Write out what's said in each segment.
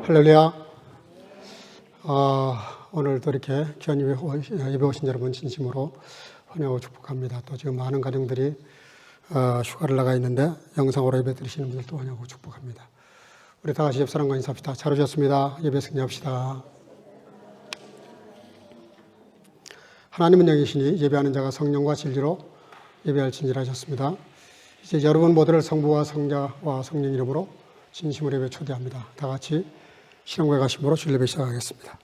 할렐루야. 오늘도 이렇게 귀한 예배 오신 여러분 진심으로 환영하고 축복합니다. 또 지금 많은 가정들이 휴가를 나가 있는데 영상으로 예배 드리시는 분들도 환영하고 축복합니다. 우리 다 같이 옆사람과 인사합시다. 잘 오셨습니다. 예배 승리합시다. 하나님은 영이시니 예배하는 자가 성령과 진리로 예배할진지라 하셨습니다. 이제 여러분 모두를 성부와 성자와 성령 이름으로 진심으로 예배 초대합니다. 다 같이 신앙고백 하심으로 주일 예배 시작하겠습니다.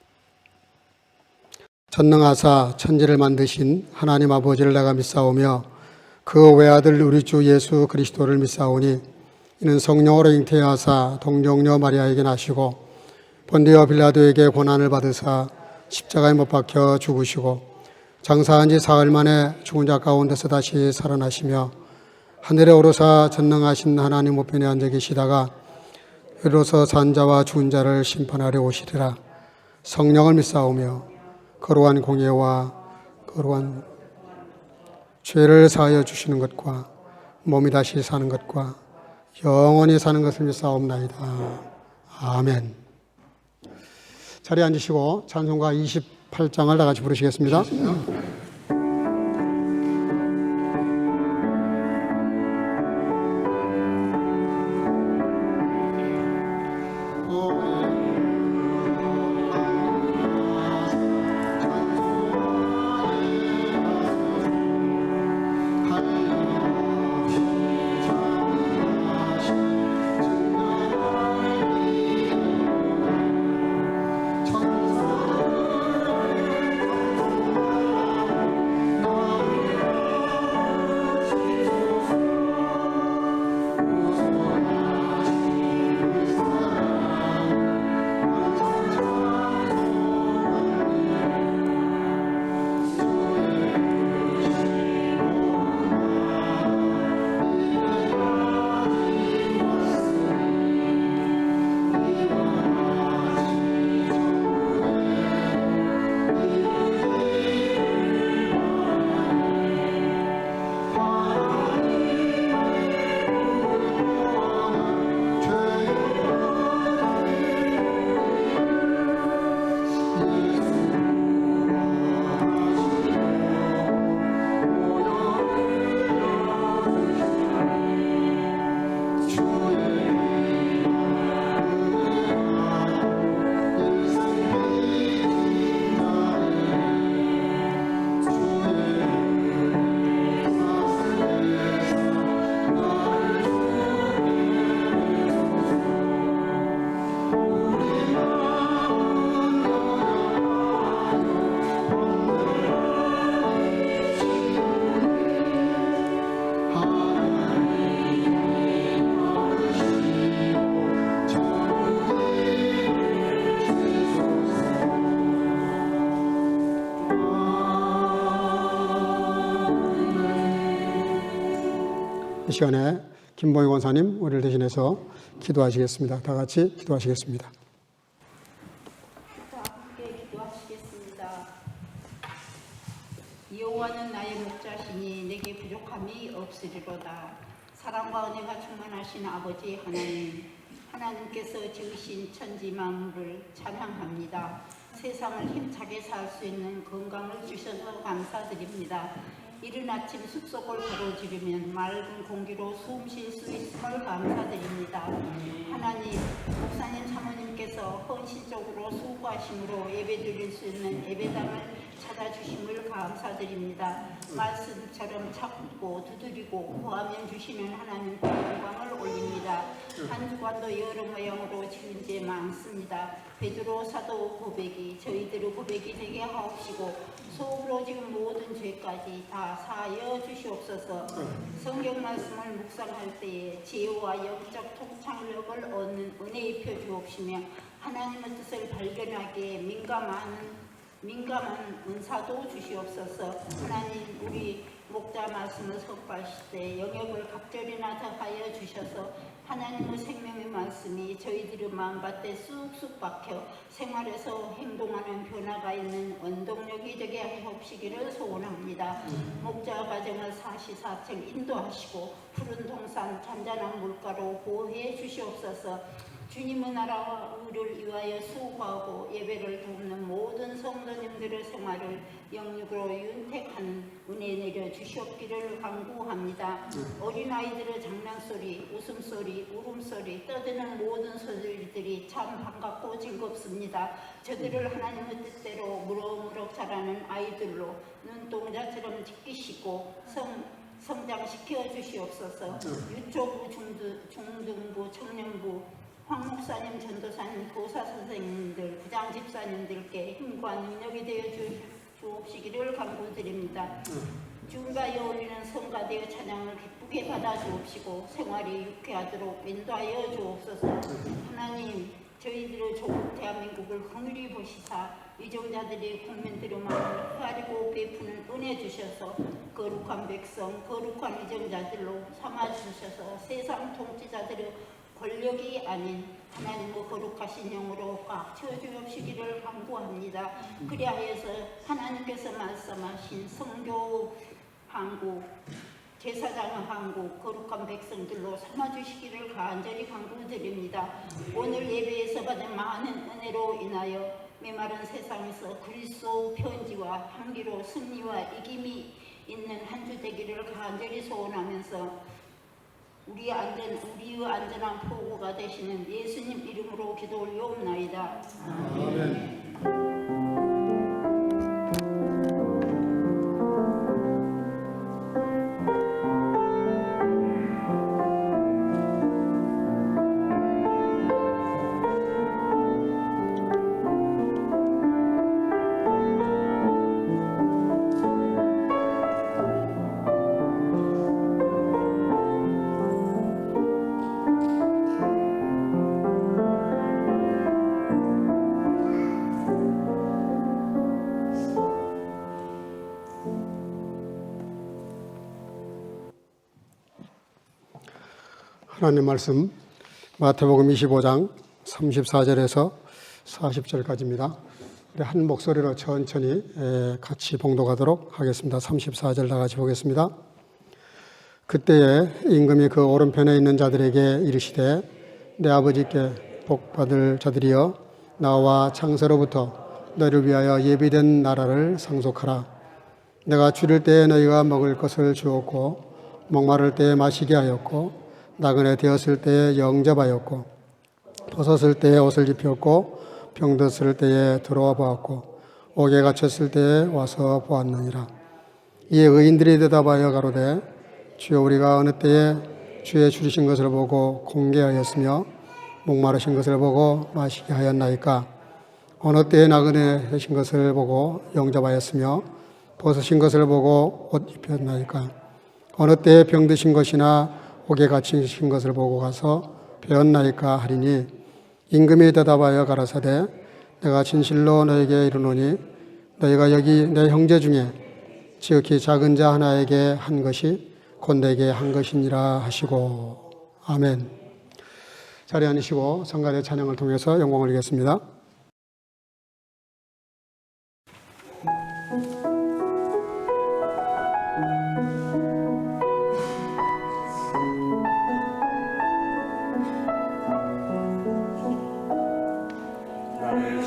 전능하사 천지를 만드신 하나님 아버지를 내가 믿사오며 그 외아들 우리 주 예수 그리스도를 믿사오니 이는 성령으로 잉태하사 동정녀 마리아에게 나시고 본디오 빌라도에게 고난을 받으사 십자가에 못 박혀 죽으시고 장사한 지 사흘 만에 죽은 자 가운데서 다시 살아나시며 하늘에 오르사 전능하신 하나님 우편에 앉아 계시다가 이로써 산자와 죽은 자를 심판하려 오시리라. 성령을 믿사오며 거룩한 공예와 거룩한 죄를 사하여 주시는 것과 몸이 다시 사는 것과 영원히 사는 것을 믿사옵나이다. 아멘. 자리에 앉으시고 찬송가 28장을 다 같이 부르시겠습니다. 이 시간에 김봉희 권사님 우리를 대신해서 기도하시겠습니다. 다 같이 기도하시겠습니다. 함께 기도하시겠습니다. 여호와는 나의 목자시니 내게 부족함이 없으리로다. 사랑과 은혜가 충만하신 아버지 하나님, 하나님께서 지으신 천지 만물을 찬양합니다. 세상을 힘차게 살 수 있는 건강을 주셔서 감사드립니다. 이른 아침 숲속을 가로지르면 맑은 공기로 숨 쉴 수 있음을 감사드립니다. 하나님, 목사님 사모님께서 헌신적으로 수고하심으로 예배드릴 수 있는 예배당을 찾아주심을 감사드립니다. 말씀처럼 찾고 두드리고 구하면 주시는 하나님께 영광을 올립니다. 한 주간도 여러 모양으로 지은 죄 많습니다. 베드로 사도 고백이 저희들의 고백이 되게 하옵시고 속으로 지금 모든 죄까지 다 사하여 주시옵소서. 성경 말씀을 묵상할 때에 지혜와 영적 통찰력을 얻는 은혜 입혀 주옵시며 하나님의 뜻을 발견하기에 민감한 은사도 주시옵소서. 하나님, 우리 목자 말씀을 선포하실 때 영역을 각별히나 더하여 주셔서 하나님의 생명의 말씀이 저희들의 마음밭에 쑥쑥 박혀 생활에서 행동하는 변화가 있는 원동력이 되게 하옵시기를 소원합니다. 목자 가정을 사시사철 인도하시고 푸른 동산 잔잔한 물가로 보호해 주시옵소서. 주님의 나라와 의를 위하여 수고하고 예배를 돕는 모든 성도님들의 생활을 영육으로 윤택하는 은혜 내려 주시옵기를 간구합니다. 어린아이들의 장난소리, 웃음소리, 울음소리, 떠드는 모든 소리들이 참 반갑고 즐겁습니다. 저들을 하나님의 뜻대로 무럭무럭 자라는 아이들로 눈동자처럼 지키시고 성장시켜 주시옵소서. 유초부, 중등부, 청년부, 황 목사님, 전도사님, 교사 선생님들, 부장 집사님들께 힘과 능력이 되어 주옵시기를 간구드립니다. 주가 어울리는 성가 되어 찬양을 기쁘게 받아 주옵시고 생활이 유쾌하도록 인도하여 주옵소서. 하나님, 저희들의 조국 대한민국을 긍휼히 보시사 위정자들이 국민들의 마음을 헤아리고 베푸는 은혜 주셔서 거룩한 백성, 거룩한 위정자들로 삼아주셔서 세상 통치자들의 권력이 아닌 하나님의 거룩하신 영으로 꽉 채워주옵시기를 간구합니다. 그리하여서 하나님께서 말씀하신 성교 한국, 제사장 한국, 거룩한 백성들로 삼아주시기를 간절히 간구드립니다. 오늘 예배에서 받은 많은 은혜로 인하여 메마른 세상에서 그리스도 편지와 향기로 승리와 이김이 있는 한 주 되기를 간절히 소원하면서 우리의 안전한 포구가 되시는 예수님 이름으로 기도 올려옵나이다. 아멘. 하나님 말씀 마태복음 25장 34절에서 40절까지입니다. 우리 한 목소리로 천천히 같이 봉독하도록 하겠습니다. 34절 다 같이 보겠습니다. 그때에 임금이 그 오른편에 있는 자들에게 이르시되 내 아버지께 복받을 자들이여 나와 창세로부터 너희를 위하여 예비된 나라를 상속하라. 내가 줄일 때에 너희가 먹을 것을 주었고 목마를 때에 마시게 하였고 나그네 되었을 때에 영접하였고 벗었을 때에 옷을 입혔고 병들었을 때에 들어와 보았고 옥에 갇혔을 때에 와서 보았느니라. 이에 의인들이 대답하여 가로되 주여 우리가 어느 때에 주의 줄이신 것을 보고 공개하였으며 목마르신 것을 보고 마시게 하였나이까. 어느 때에 나그네 되신 것을 보고 영접하였으며 벗으신 것을 보고 옷 입혔나이까. 어느 때에 병드신 것이나 옥에 갇히신 것을 보고 가서 배웠나이까 하리니 임금이 대답하여 가라사대 내가 진실로 너에게 이르노니 너희가 여기 내 형제 중에 지극히 작은 자 하나에게 한 것이 곧 내게 한 것이니라 하시고 아멘. 자리에 앉으시고 성가대 찬양을 통해서 영광을 드리겠습니다. 사랑하리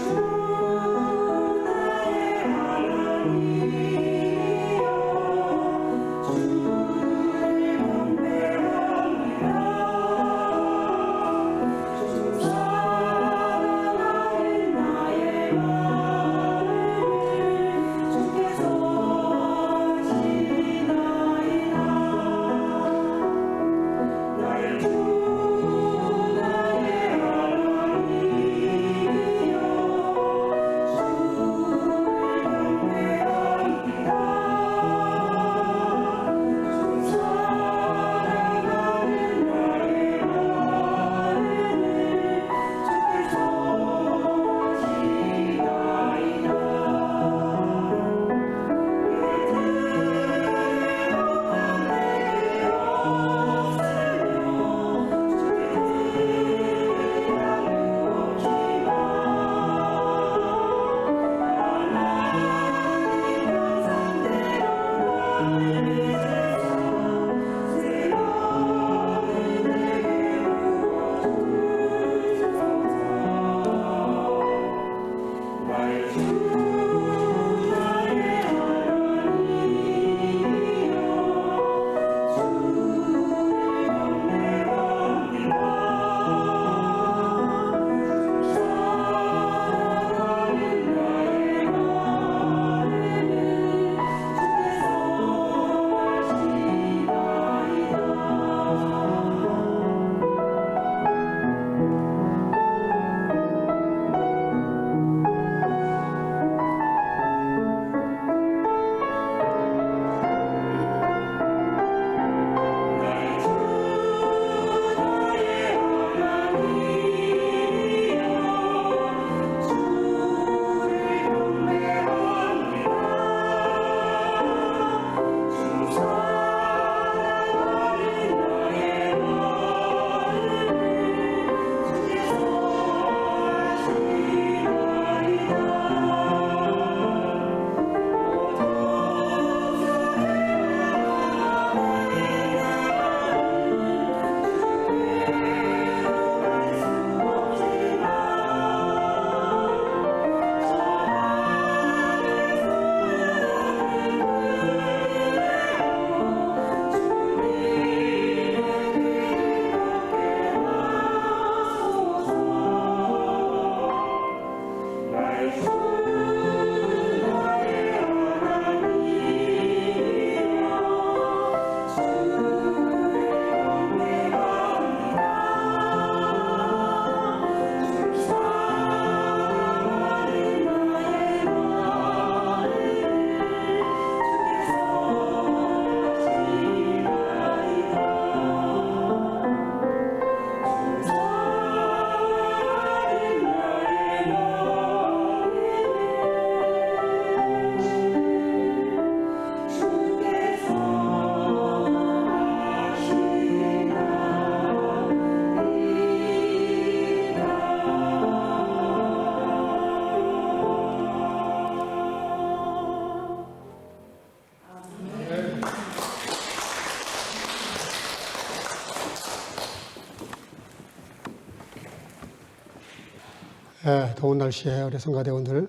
더운 날씨에 우리 성가대원들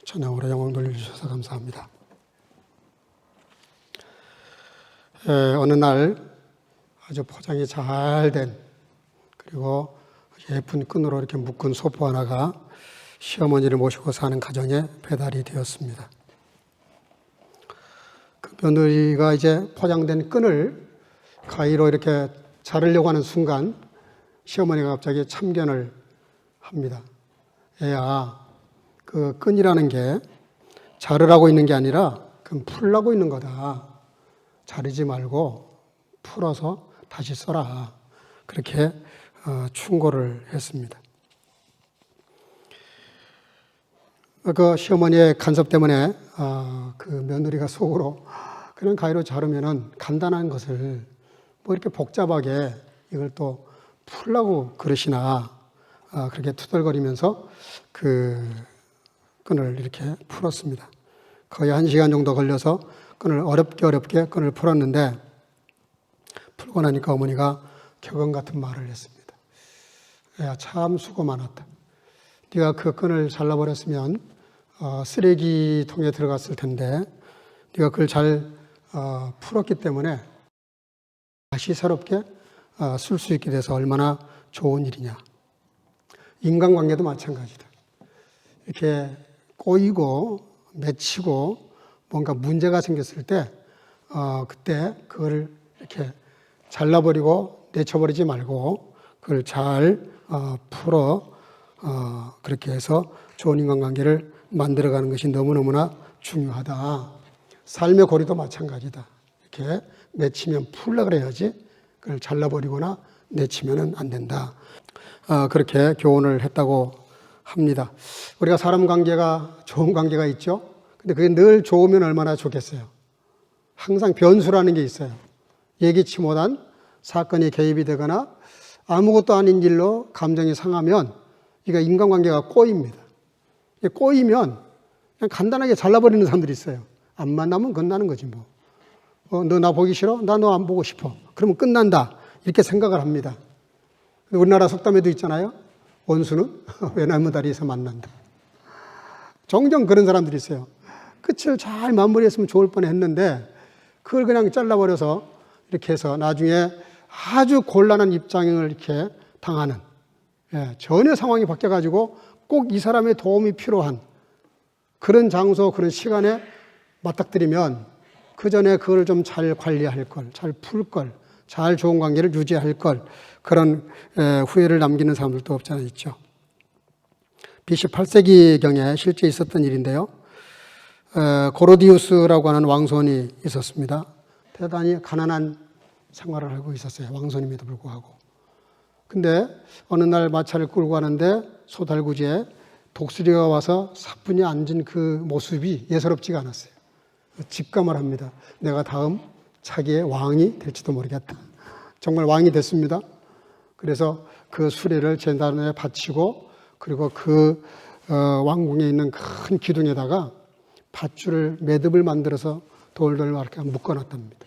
찬양으로 영광 돌려주셔서 감사합니다. 어느 날 아주 포장이 잘 된 그리고 예쁜 끈으로 이렇게 묶은 소포 하나가 시어머니를 모시고 사는 가정에 배달이 되었습니다. 그 며느리가 이제 포장된 끈을 가위로 이렇게 자르려고 하는 순간 시어머니가 갑자기 참견을 합니다. 애야, 그 끈이라는 게 자르라고 있는 게 아니라 그건 풀라고 있는 거다. 자르지 말고 풀어서 다시 써라. 그렇게 충고를 했습니다. 그 시어머니의 간섭 때문에 그 며느리가 속으로 그냥 가위로 자르면은 간단한 것을 뭐 이렇게 복잡하게 이걸 또 풀라고 그러시나 그렇게 투덜거리면서 그 끈을 이렇게 풀었습니다. 거의 1시간 정도 걸려서 끈을 어렵게 끈을 풀었는데 풀고 나니까 어머니가 격언 같은 말을 했습니다. 야, 참 수고 많았다. 네가 그 끈을 잘라버렸으면 쓰레기통에 들어갔을 텐데 네가 그걸 잘 풀었기 때문에 다시 새롭게 쓸 수 있게 돼서 얼마나 좋은 일이냐. 인간관계도 마찬가지다. 이렇게 꼬이고 맺히고 뭔가 문제가 생겼을 때 그때 그걸 이렇게 잘라버리고 내쳐버리지 말고 그걸 잘 풀어 그렇게 해서 좋은 인간관계를 만들어가는 것이 너무너무나 중요하다. 삶의 고리도 마찬가지다. 이렇게 맺히면 풀라 그래야지 그걸 잘라버리거나 내치면은 안 된다. 그렇게 교훈을 했다고 합니다. 우리가 사람 관계가 좋은 관계가 있죠. 근데 그게 늘 좋으면 얼마나 좋겠어요. 항상 변수라는 게 있어요. 예기치 못한 사건이 개입이 되거나 아무것도 아닌 일로 감정이 상하면 이게 인간관계가 꼬입니다. 꼬이면 그냥 간단하게 잘라버리는 사람들이 있어요. 안 만나면 끝나는 거지 뭐. 너 나 보기 싫어? 나 너 안 보고 싶어. 그러면 끝난다. 이렇게 생각을 합니다. 우리나라 속담에도 있잖아요. 원수는 외나무 다리에서 만난다. 종종 그런 사람들이 있어요. 끝을 잘 마무리했으면 좋을 뻔했는데 그걸 그냥 잘라버려서 이렇게 해서 나중에 아주 곤란한 입장을 이렇게 당하는 전혀 상황이 바뀌어가지고 꼭 이 사람의 도움이 필요한 그런 장소, 그런 시간에 맞닥뜨리면 그 전에 그걸 좀 잘 관리할 걸, 잘 풀 걸, 잘 좋은 관계를 유지할 걸 그런 후회를 남기는 사람들도 없지 않아 있죠. BC 8세기경에 실제 있었던 일인데요. 고로디우스라고 하는 왕손이 있었습니다. 대단히 가난한 생활을 하고 있었어요. 왕손임에도 불구하고. 근데 어느 날 마차를 끌고 가는데 소달구지에 독수리가 와서 사뿐히 앉은 그 모습이 예사롭지가 않았어요. 직감을 합니다. 내가 다음 차기의 왕이 될지도 모르겠다. 정말 왕이 됐습니다. 그래서 그 수레를 제단에 바치고 그리고 그 왕궁에 있는 큰 기둥에다가 밧줄을 매듭을 만들어서 돌돌 이렇게 묶어놨답니다.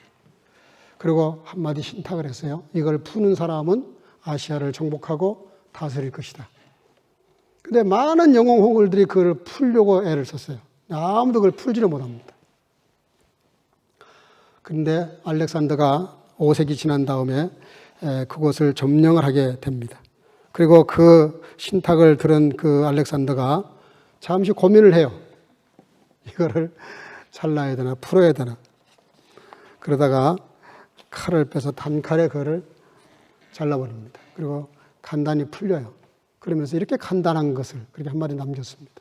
그리고 한마디 신탁을 했어요. 이걸 푸는 사람은 아시아를 정복하고 다스릴 것이다. 근데 많은 영웅 호걸들이 그걸 풀려고 애를 썼어요. 아무도 그걸 풀지를 못합니다. 근데 알렉산더가 5세기 지난 다음에 그곳을 점령을 하게 됩니다. 그리고 그 신탁을 들은 그 알렉산더가 잠시 고민을 해요. 이거를 잘라야 되나 풀어야 되나. 그러다가 칼을 빼서 단칼에 그거를 잘라버립니다. 그리고 간단히 풀려요. 그러면서 이렇게 간단한 것을 그렇게 한마디 남겼습니다.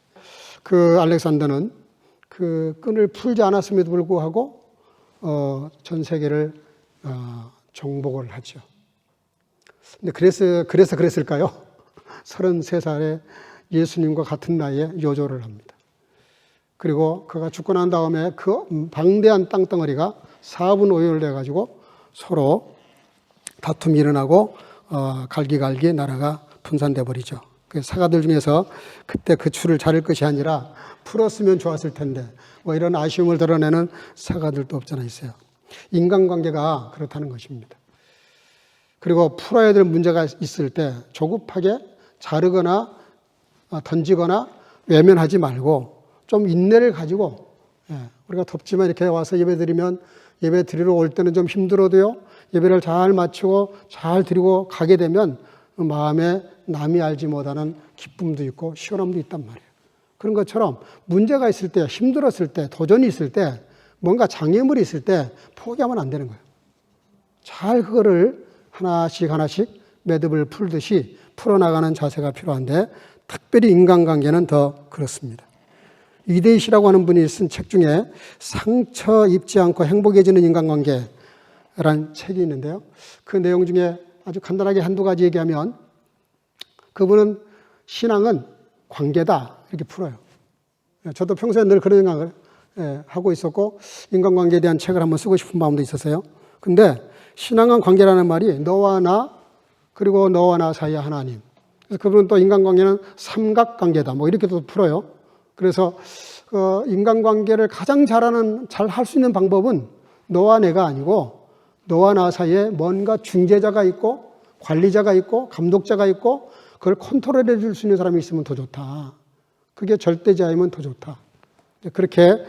그 알렉산더는 그 끈을 풀지 않았음에도 불구하고 전 세계를 정복을 하죠. 근데 그래서 그랬을까요? 33살에 예수님과 같은 나이에 요조를 합니다. 그리고 그가 죽고 난 다음에 그 방대한 땅덩어리가 4분 5일 돼가지고 서로 다툼이 일어나고 갈기갈기 나라가 분산돼 버리죠. 그 사가들 중에서 그때 그 줄을 자를 것이 아니라 풀었으면 좋았을 텐데 뭐 이런 아쉬움을 드러내는 사가들도 없잖아 있어요. 인간관계가 그렇다는 것입니다. 그리고 풀어야 될 문제가 있을 때 조급하게 자르거나 던지거나 외면하지 말고 좀 인내를 가지고, 우리가 덥지만 이렇게 와서 예배 드리면 예배 드리러 올 때는 좀 힘들어도요, 예배를 잘 마치고 잘 드리고 가게 되면 마음에 남이 알지 못하는 기쁨도 있고 시원함도 있단 말이에요. 그런 것처럼 문제가 있을 때, 힘들었을 때, 도전이 있을 때, 뭔가 장애물이 있을 때 포기하면 안 되는 거예요. 잘 그거를 하나씩 하나씩 매듭을 풀듯이 풀어나가는 자세가 필요한데, 특별히 인간관계는 더 그렇습니다. 이대희 씨라고 하는 분이 쓴 책 중에 상처 입지 않고 행복해지는 인간관계라는 책이 있는데요. 그 내용 중에 아주 간단하게 한두 가지 얘기하면, 그분은 신앙은 관계다 이렇게 풀어요. 저도 평소에 늘 그런 생각을 하고 있었고, 인간관계에 대한 책을 한번 쓰고 싶은 마음도 있었어요. 근데 신앙은 관계라는 말이 너와 나, 그리고 너와 나 사이의 하나님. 그래서 그분은 또 인간관계는 삼각관계다 뭐 이렇게도 풀어요. 그래서 인간관계를 가장 잘 할 수 있는 방법은 너와 내가 아니고 너와 나 사이에 뭔가 중재자가 있고 관리자가 있고 감독자가 있고 그걸 컨트롤해 줄 수 있는 사람이 있으면 더 좋다. 그게 절대자이면 더 좋다. 그렇게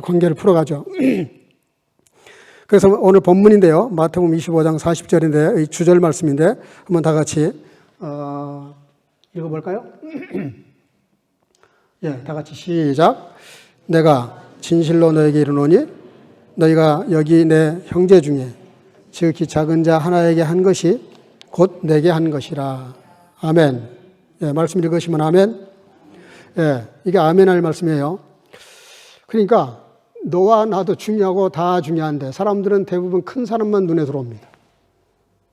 관계를 풀어가죠. 그래서 오늘 본문인데요. 마태복음 25장 40절인데 이 주절 말씀인데 한번 다 같이 읽어볼까요? 예, 다 같이 시작. 내가 진실로 너에게 이르노니 너희가 여기 내 형제 중에 지극히 작은 자 하나에게 한 것이 곧 내게 한 것이라. 아멘. 예, 말씀 읽으시면 아멘. 예, 이게 아멘 할 말씀이에요. 그러니까 너와 나도 중요하고 다 중요한데 사람들은 대부분 큰 사람만 눈에 들어옵니다.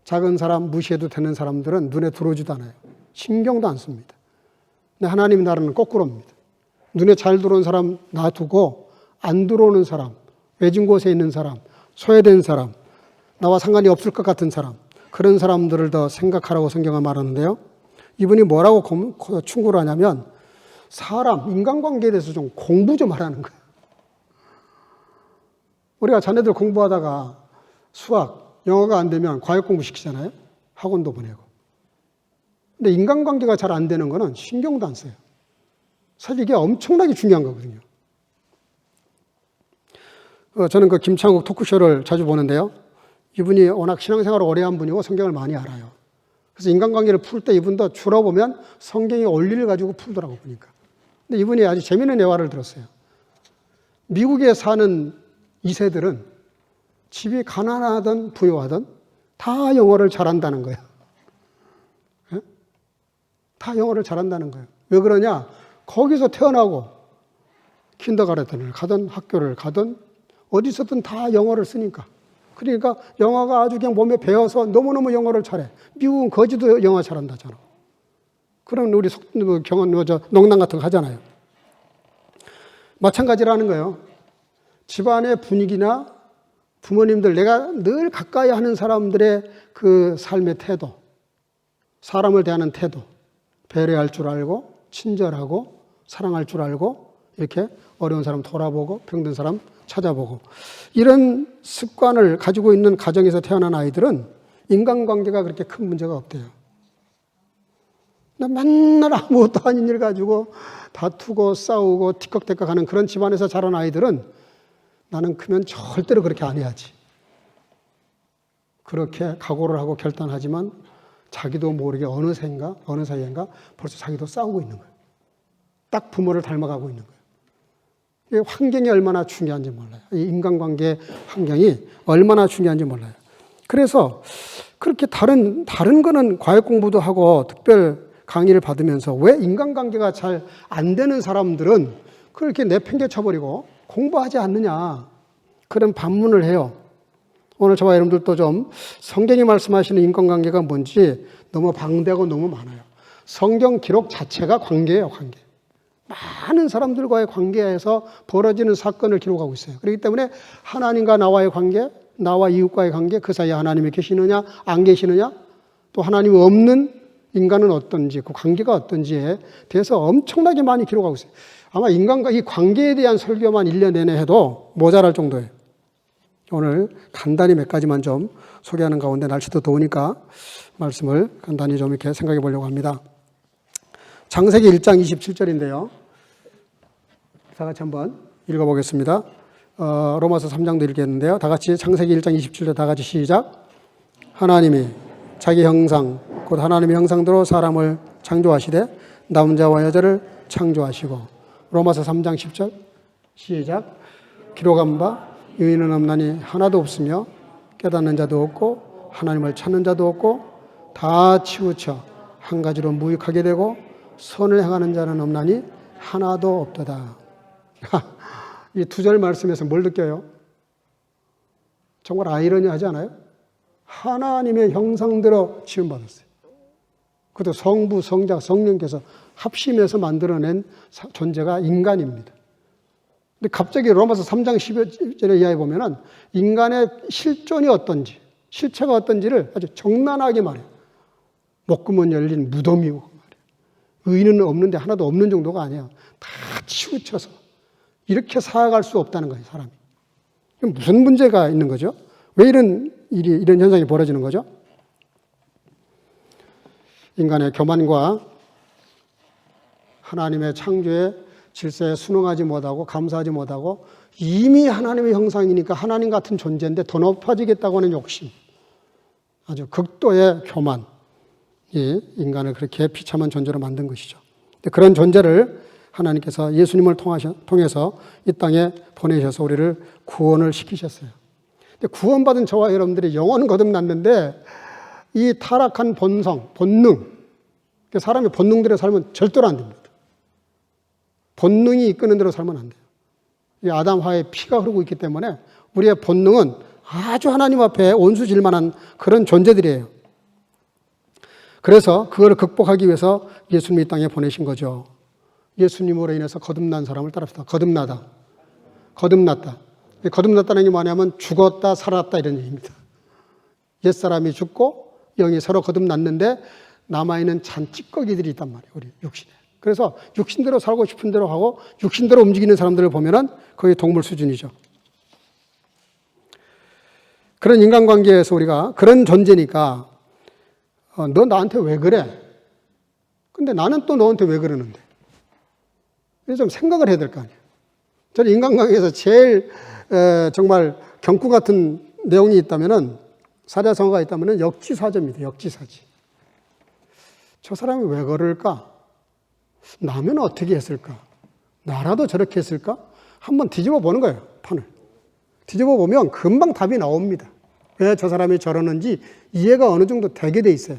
작은 사람 무시해도 되는 사람들은 눈에 들어오지도 않아요. 신경도 안 씁니다. 근데 하나님 나라는 거꾸로입니다. 눈에 잘 들어온 사람 놔두고 안 들어오는 사람, 외진 곳에 있는 사람, 소외된 사람, 나와 상관이 없을 것 같은 사람, 그런 사람들을 더 생각하라고 성경은 말하는데요. 이분이 뭐라고 충고를 하냐면 사람, 인간관계에 대해서 좀 공부 좀 하라는 거예요. 우리가 자녀들 공부하다가 수학, 영어가 안 되면 과외 공부 시키잖아요. 학원도 보내고. 근데 인간관계가 잘 안 되는 거는 신경도 안 써요. 사실 이게 엄청나게 중요한 거거든요. 저는 그 김창욱 토크쇼를 자주 보는데요. 이분이 워낙 신앙생활을 오래 한 분이고 성경을 많이 알아요. 그래서 인간관계를 풀 때 이분도 주로 보면 성경의 원리를 가지고 풀더라고 보니까. 근데 이분이 아주 재미있는 예화를 들었어요. 미국에 사는 2세들은 집이 가난하든 부유하든 다 영어를 잘한다는 거예요. 네? 다 영어를 잘한다는 거예요. 왜 그러냐? 거기서 태어나고 킨더가르텐을 가든 학교를 가든 어디서든 다 영어를 쓰니까. 그러니까 영어가 아주 그냥 몸에 배어서 너무너무 영어를 잘해. 미국은 거지도 영어 잘한다잖아. 그럼 우리 농담 같은 거 하잖아요. 마찬가지라는 거예요. 집안의 분위기나 부모님들, 내가 늘 가까이 하는 사람들의 그 삶의 태도, 사람을 대하는 태도, 배려할 줄 알고, 친절하고, 사랑할 줄 알고, 이렇게 어려운 사람 돌아보고, 병든 사람 찾아보고, 이런 습관을 가지고 있는 가정에서 태어난 아이들은 인간관계가 그렇게 큰 문제가 없대요. 맨날 아무것도 아닌 일 가지고 다투고 싸우고 티격태격 하는 그런 집안에서 자란 아이들은 나는 크면 절대로 그렇게 안 해야지. 그렇게 각오를 하고 결단하지만 자기도 모르게 어느 사이인가 벌써 자기도 싸우고 있는 거예요. 딱 부모를 닮아가고 있는 거예요. 이 환경이 얼마나 중요한지 몰라요. 이 인간관계 환경이 얼마나 중요한지 몰라요. 그래서 그렇게 다른 거는 과외 공부도 하고 특별 강의를 받으면서 왜 인간관계가 잘 안 되는 사람들은 그렇게 내팽개쳐버리고 공부하지 않느냐, 그런 반문을 해요. 오늘 저와 여러분들도 좀 성경이 말씀하시는 인간관계가 뭔지 너무 방대하고 너무 많아요. 성경 기록 자체가 관계예요, 관계. 많은 사람들과의 관계에서 벌어지는 사건을 기록하고 있어요. 그렇기 때문에 하나님과 나와의 관계, 나와 이웃과의 관계, 그 사이에 하나님이 계시느냐 안 계시느냐, 또 하나님이 없는 인간은 어떤지, 그 관계가 어떤지에 대해서 엄청나게 많이 기록하고 있어요. 아마 인간과 이 관계에 대한 설교만 1년 내내 해도 모자랄 정도예요. 오늘 간단히 몇 가지만 좀 소개하는 가운데 날씨도 더우니까 말씀을 간단히 좀 이렇게 생각해 보려고 합니다. 창세기 1장 27절인데요. 다 같이 한번 읽어보겠습니다. 로마서 3장도 읽겠는데요. 다 같이 창세기 1장 27절 다 같이 시작. 하나님이 자기 형상 곧 하나님의 형상대로 사람을 창조하시되 남자와 여자를 창조하시고. 로마서 3장 10절 시작. 기록한 바 의인은 없나니 하나도 없으며 깨닫는 자도 없고 하나님을 찾는 자도 없고 다 치우쳐 한 가지로 무익하게 되고 선을 행하는 자는 없나니 하나도 없도다. 이 두 절 말씀에서 뭘 느껴요? 정말 아이러니하지 않아요? 하나님의 형상대로 지음받았어요. 그것도 성부, 성자, 성령께서 합심해서 만들어낸 존재가 인간입니다. 근데 갑자기 로마서 3장 12절에 이하에 보면은 인간의 실존이 어떤지, 실체가 어떤지를 아주 적나라하게 말해요. 목구멍 열린 무덤이고 말이에요. 의인은 없는데 하나도 없는 정도가 아니에요. 다 치우쳐서 이렇게 살아갈 수 없다는 거예요, 사람이. 그럼 무슨 문제가 있는 거죠? 왜 이런 일이, 이런 현상이 벌어지는 거죠? 인간의 교만과 하나님의 창조의 질서에 순응하지 못하고 감사하지 못하고 이미 하나님의 형상이니까 하나님 같은 존재인데 더 높아지겠다고 하는 욕심, 아주 극도의 교만이 인간을 그렇게 비참한 존재로 만든 것이죠. 그런 존재를 하나님께서 예수님을 통해서 이 땅에 보내셔서 우리를 구원을 시키셨어요. 근데 구원받은 저와 여러분들이 영혼은 거듭났는데 이 타락한 본성, 본능, 사람이 본능대로 살면 절대로 안 됩니다. 본능이 이끄는 대로 살면 안 돼요. 이 아담, 하의 피가 흐르고 있기 때문에 우리의 본능은 아주 하나님 앞에 온수질 만한 그런 존재들이에요. 그래서 그걸 극복하기 위해서 예수님이 이 땅에 보내신 거죠. 예수님으로 인해서 거듭난 사람을 따릅시다. 거듭나다. 거듭났다. 거듭났다는 게 뭐냐면 죽었다 살았다 이런 얘기입니다. 옛사람이 죽고 영이 서로 거듭났는데 남아있는 잔 찌꺼기들이 있단 말이에요. 우리 육신에. 그래서 육신대로 살고 싶은 대로 하고 육신대로 움직이는 사람들을 보면은 거의 동물 수준이죠. 그런 인간관계에서 우리가 그런 존재니까 너 나한테 왜 그래? 근데 나는 또 너한테 왜 그러는데? 좀 생각을 해야 될 거 아니에요. 저는 인간관계에서 제일 정말 경구 같은 내용이 있다면은 사자성어가 있다면은 역지사지입니다. 역지사지. 저 사람이 왜 그럴까? 나면 어떻게 했을까? 나라도 저렇게 했을까? 한번 뒤집어 보는 거예요. 판을. 뒤집어 보면 금방 답이 나옵니다. 왜 저 사람이 저러는지 이해가 어느 정도 되게 돼 있어요.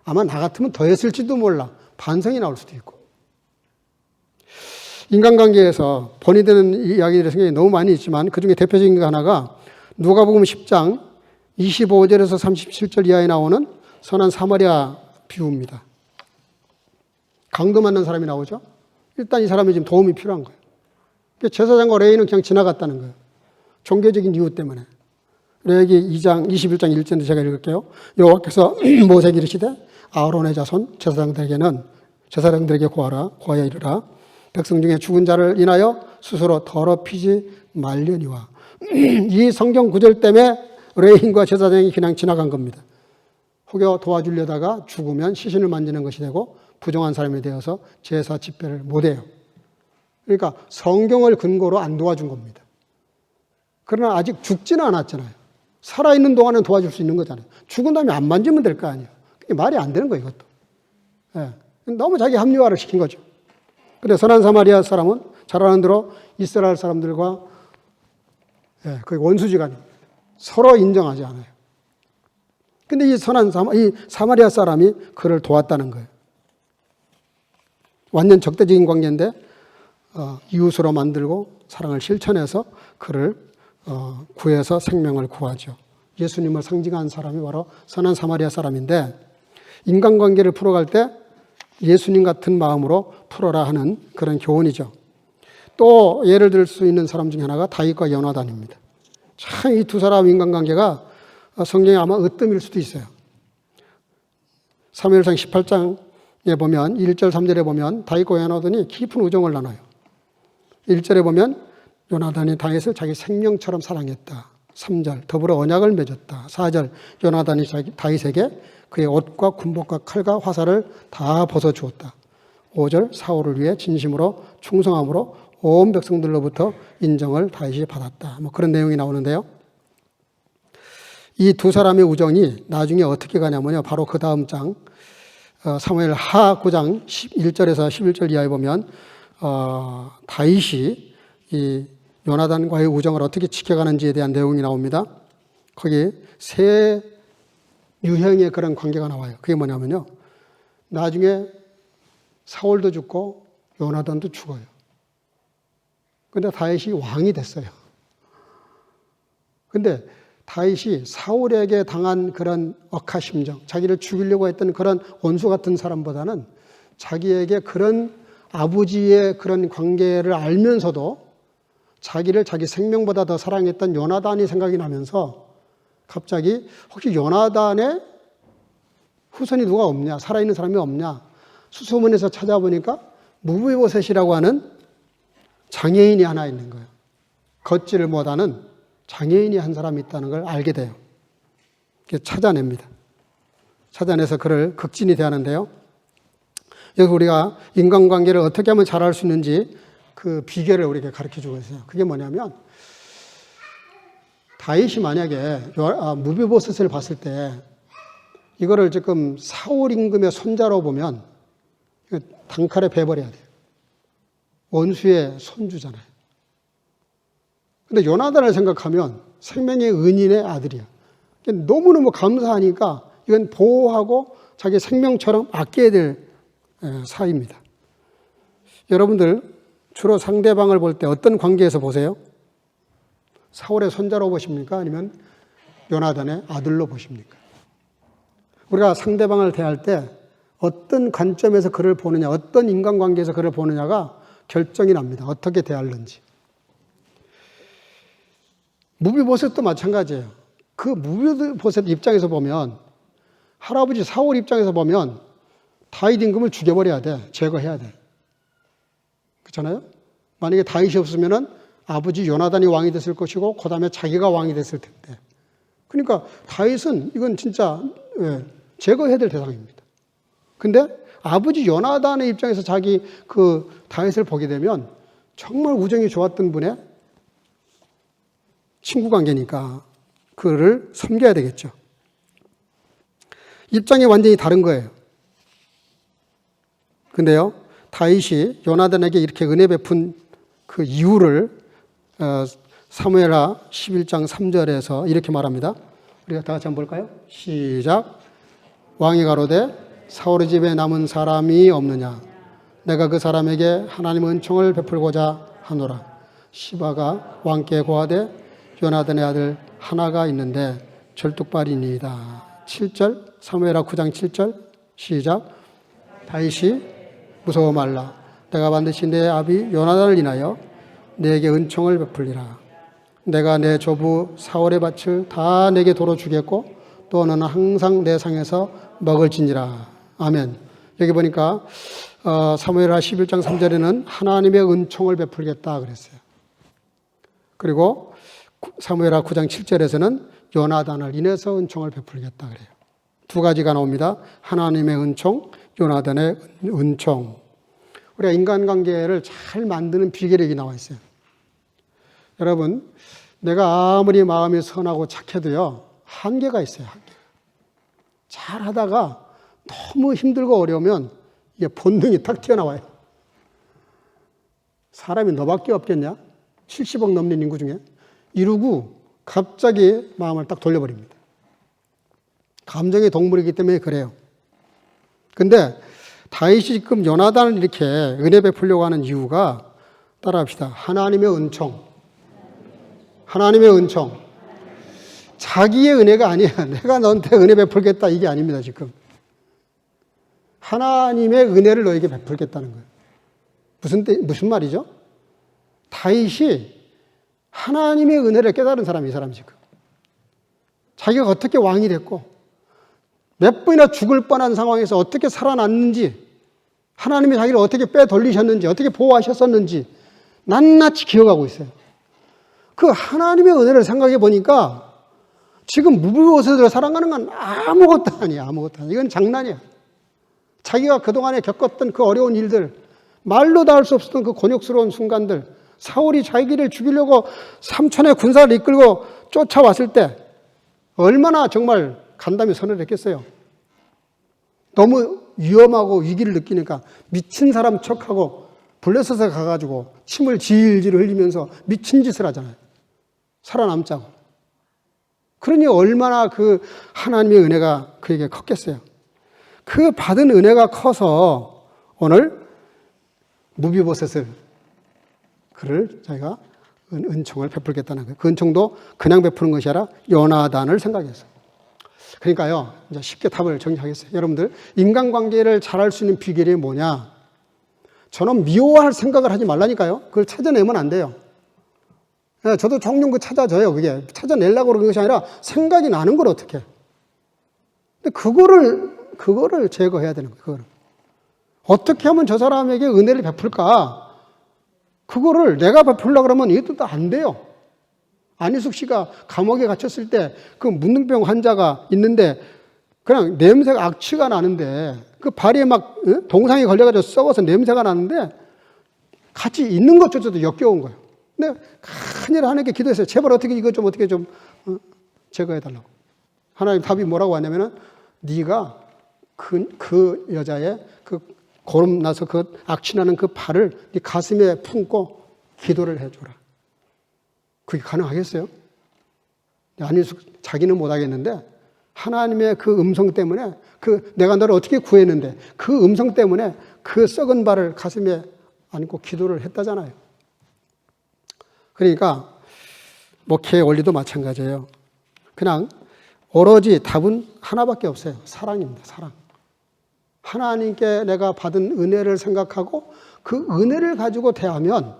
아마 나 같으면 더 했을지도 몰라. 반성이 나올 수도 있고. 인간관계에서 본이 되는 이야기들이 생각이 너무 많이 있지만 그중에 대표적인 거 하나가 누가복음 10장 25절에서 37절 이하에 나오는 선한 사마리아 비유입니다. 강도 맞는 사람이 나오죠. 일단 이 사람이 지금 도움이 필요한 거예요. 제사장과 레위는 그냥 지나갔다는 거예요. 종교적인 이유 때문에. 레위기 2장 21장 1절인데 제가 읽을게요. 여호와께서 모세에게 이르시되 아론의 자손 제사장들에게 고하여 이르라. 백성 중에 죽은 자를 인하여 스스로 더럽히지 말려니와. 이 성경 구절 때문에 레위인과 제사장이 그냥 지나간 겁니다. 혹여 도와주려다가 죽으면 시신을 만지는 것이 되고 부정한 사람이 되어서 제사 집회를 못해요. 그러니까 성경을 근거로 안 도와준 겁니다. 그러나 아직 죽지는 않았잖아요. 살아있는 동안은 도와줄 수 있는 거잖아요. 죽은 다음에 안 만지면 될 거 아니에요. 그게 말이 안 되는 거예요, 이것도. 예. 너무 자기 합리화를 시킨 거죠. 그런데 선한 사마리아 사람은 잘 아는 대로 이스라엘 사람들과 거의 원수지간입니다. 서로 인정하지 않아요. 근데 이 사마리아 사람이 그를 도왔다는 거예요. 완전 적대적인 관계인데 이웃으로 만들고 사랑을 실천해서 그를 구해서 생명을 구하죠. 예수님을 상징한 사람이 바로 선한 사마리아 사람인데 인간관계를 풀어갈 때 예수님 같은 마음으로 풀어라 하는 그런 교훈이죠. 또 예를 들 수 있는 사람 중에 하나가 다윗과 요나단입니다. 참 이 두 사람 인간관계가 성경에 아마 으뜸일 수도 있어요. 사무엘상 18장에 보면 1절 3절에 보면 다윗과 요나단이 깊은 우정을 나눠요. 1절에 보면 요나단이 다윗을 자기 생명처럼 사랑했다. 3절 더불어 언약을 맺었다. 4절 요나단이 다윗에게 그의 옷과 군복과 칼과 화살을 다 벗어주었다. 5절 사울을 위해 진심으로 충성함으로 온 백성들로부터 인정을 다윗이 받았다. 뭐 그런 내용이 나오는데요. 이 두 사람의 우정이 나중에 어떻게 가냐면요. 바로 그 다음 장 사무엘 하 9장 1절에서 11절 이하에 보면 다윗이 이 요나단과의 우정을 어떻게 지켜가는지에 대한 내용이 나옵니다. 거기 세 유형의 그런 관계가 나와요. 그게 뭐냐면요. 나중에 사울도 죽고 요나단도 죽어요. 근데 다윗이 왕이 됐어요. 근데 다윗이 사울에게 당한 그런 억하심정, 자기를 죽이려고 했던 그런 원수 같은 사람보다는 자기에게 그런 아버지의 그런 관계를 알면서도 자기를 자기 생명보다 더 사랑했던 요나단이 생각이 나면서 갑자기 혹시 요나단의 후손이 누가 없냐, 살아있는 사람이 없냐, 수소문에서 찾아보니까 무비보셋이라고 하는 장애인이 하나 있는 거예요. 걷지를 못하는 장애인이 한 사람이 있다는 걸 알게 돼요. 찾아냅니다. 찾아내서 그를 극진히 대하는데요. 여기서 우리가 인간관계를 어떻게 하면 잘할 수 있는지 그 비결을 우리에게 가르쳐 주고 있어요. 그게 뭐냐면 다윗이 만약에 무비보셋을 봤을 때 이거를 지금 사울 임금의 손자로 보면 단칼에 베버려야 돼요. 원수의 손주잖아요. 근데 요나단을 생각하면 생명의 은인의 아들이야. 너무너무 감사하니까 이건 보호하고 자기 생명처럼 아껴야 될 사이입니다. 여러분들 주로 상대방을 볼 때 어떤 관계에서 보세요? 사울의 손자로 보십니까? 아니면 요나단의 아들로 보십니까? 우리가 상대방을 대할 때 어떤 관점에서 그를 보느냐, 어떤 인간관계에서 그를 보느냐가 결정이 납니다. 어떻게 대하는지. 무비보셋도 마찬가지예요. 그 무비보셋 입장에서 보면 할아버지 사울 입장에서 보면 다윗 임금을 죽여버려야 돼. 제거해야 돼. 그렇잖아요? 만약에 다윗이 없으면은 아버지 요나단이 왕이 됐을 것이고 그 다음에 자기가 왕이 됐을 텐데. 그러니까 다윗은 이건 진짜 제거해야 될 대상입니다. 근데 아버지 요나단의 입장에서 자기 그 다윗을 보게 되면 정말 우정이 좋았던 분의 친구 관계니까 그를 섬겨야 되겠죠. 입장이 완전히 다른 거예요. 근데요, 다윗이 요나단에게 이렇게 은혜 베푼 그 이유를 사무엘하 11장 3절에서 이렇게 말합니다. 우리가 다 같이 한번 볼까요? 시작. 왕이 가로되 사울의 집에 남은 사람이 없느냐? 내가 그 사람에게 하나님의 은총을 베풀고자 하노라. 시바가 왕께 고하되 요나단의 아들 하나가 있는데 절뚝발이니이다. 7절 사무엘하 9장 7절 시작. 다윗이 무서워 말라. 내가 반드시 내 아비 요나단을 인하여 내게 은총을 베풀리라. 내가 내 조부 사울의 밭을 다 내게 도로 주겠고 또 너는 항상 내 상에서 먹을지니라. 아멘. 여기 보니까 사무엘하 11장 3절에는 하나님의 은총을 베풀겠다 그랬어요. 그리고 사무엘하 9장 7절에서는 요나단을 인해서 은총을 베풀겠다 그래요. 두 가지가 나옵니다. 하나님의 은총, 요나단의 은총. 우리가 인간관계를 잘 만드는 비결이 여기 나와 있어요. 여러분, 내가 아무리 마음이 선하고 착해도요, 한계가 있어요. 한계. 잘 하다가 너무 힘들고 어려우면 이게 본능이 탁 튀어나와요. 사람이 너밖에 없겠냐? 70억 넘는 인구 중에. 이러고 갑자기 마음을 딱 돌려버립니다. 감정의 동물이기 때문에 그래요. 근데 다윗이 지금 요나단을 이렇게 은혜 베풀려고 하는 이유가 따라합시다. 하나님의 은총. 하나님의 은총. 자기의 은혜가 아니야. 내가 너한테 은혜 베풀겠다 이게 아닙니다. 지금. 하나님의 은혜를 너에게 베풀겠다는 거예요. 무슨 말이죠? 다윗이 하나님의 은혜를 깨달은 사람이 이 사람 지금. 자기가 어떻게 왕이 됐고 몇 번이나 죽을 뻔한 상황에서 어떻게 살아났는지 하나님이 자기를 어떻게 빼돌리셨는지 어떻게 보호하셨었는지 낱낱이 기억하고 있어요. 그 하나님의 은혜를 생각해 보니까 지금 무비보셋을 사랑하는 건 아무것도 아니야. 아무것도 아니야. 이건 장난이야. 자기가 그동안에 겪었던 그 어려운 일들, 말로 다 할 수 없었던 그 곤욕스러운 순간들, 사울이 자기를 죽이려고 삼천의 군사를 이끌고 쫓아왔을 때 얼마나 정말 간담이 선을 했겠어요. 너무 위험하고 위기를 느끼니까 미친 사람 척하고 블레셋에 가가지고 침을 질질 흘리면서 미친 짓을 하잖아요. 살아남자고. 그러니 얼마나 그 하나님의 은혜가 그에게 컸겠어요. 그 받은 은혜가 커서 오늘 무비보셋을 그를 자기가 은총을 베풀겠다는 거예요. 그 은총도 그냥 베푸는 것이 아니라 요나단을 생각해서. 그러니까요, 이제 쉽게 답을 정리하겠어요. 여러분들, 인간관계를 잘할 수 있는 비결이 뭐냐? 저는 미워할 생각을 하지 말라니까요. 그걸 찾아내면 안 돼요. 저도 종종 그 찾아져요. 그게 찾아내려고 그러는 것이 아니라 생각이 나는 걸 어떻게 해. 근데 그거를 제거해야 되는 거예요. 그거를. 어떻게 하면 저 사람에게 은혜를 베풀까? 그거를 내가 베풀려고 그러면 이것도 안 돼요. 안희숙 씨가 감옥에 갇혔을 때 그 문둥병 환자가 있는데 그냥 냄새가 악취가 나는데 그 발에 막 동상이 걸려가지고 썩어서 냄새가 나는데 같이 있는 것조차도 역겨운 거예요. 근데 간절히 하나님께 기도했어요. 제발 어떻게 이거 좀 어떻게 좀 제거해달라고. 하나님 답이 뭐라고 하냐면은 네가 그 여자의 그 고름 나서 그 악취나는 그 발을 네 가슴에 품고 기도를 해줘라. 그게 가능하겠어요? 아니, 자기는 못하겠는데 하나님의 그 음성 때문에 내가 너를 어떻게 구했는데 그 음성 때문에 그 썩은 발을 가슴에 안고 기도를 했다잖아요. 그러니까 목회의 원리도 마찬가지예요. 그냥 오로지 답은 하나밖에 없어요. 사랑입니다. 사랑. 하나님께 내가 받은 은혜를 생각하고 그 은혜를 가지고 대하면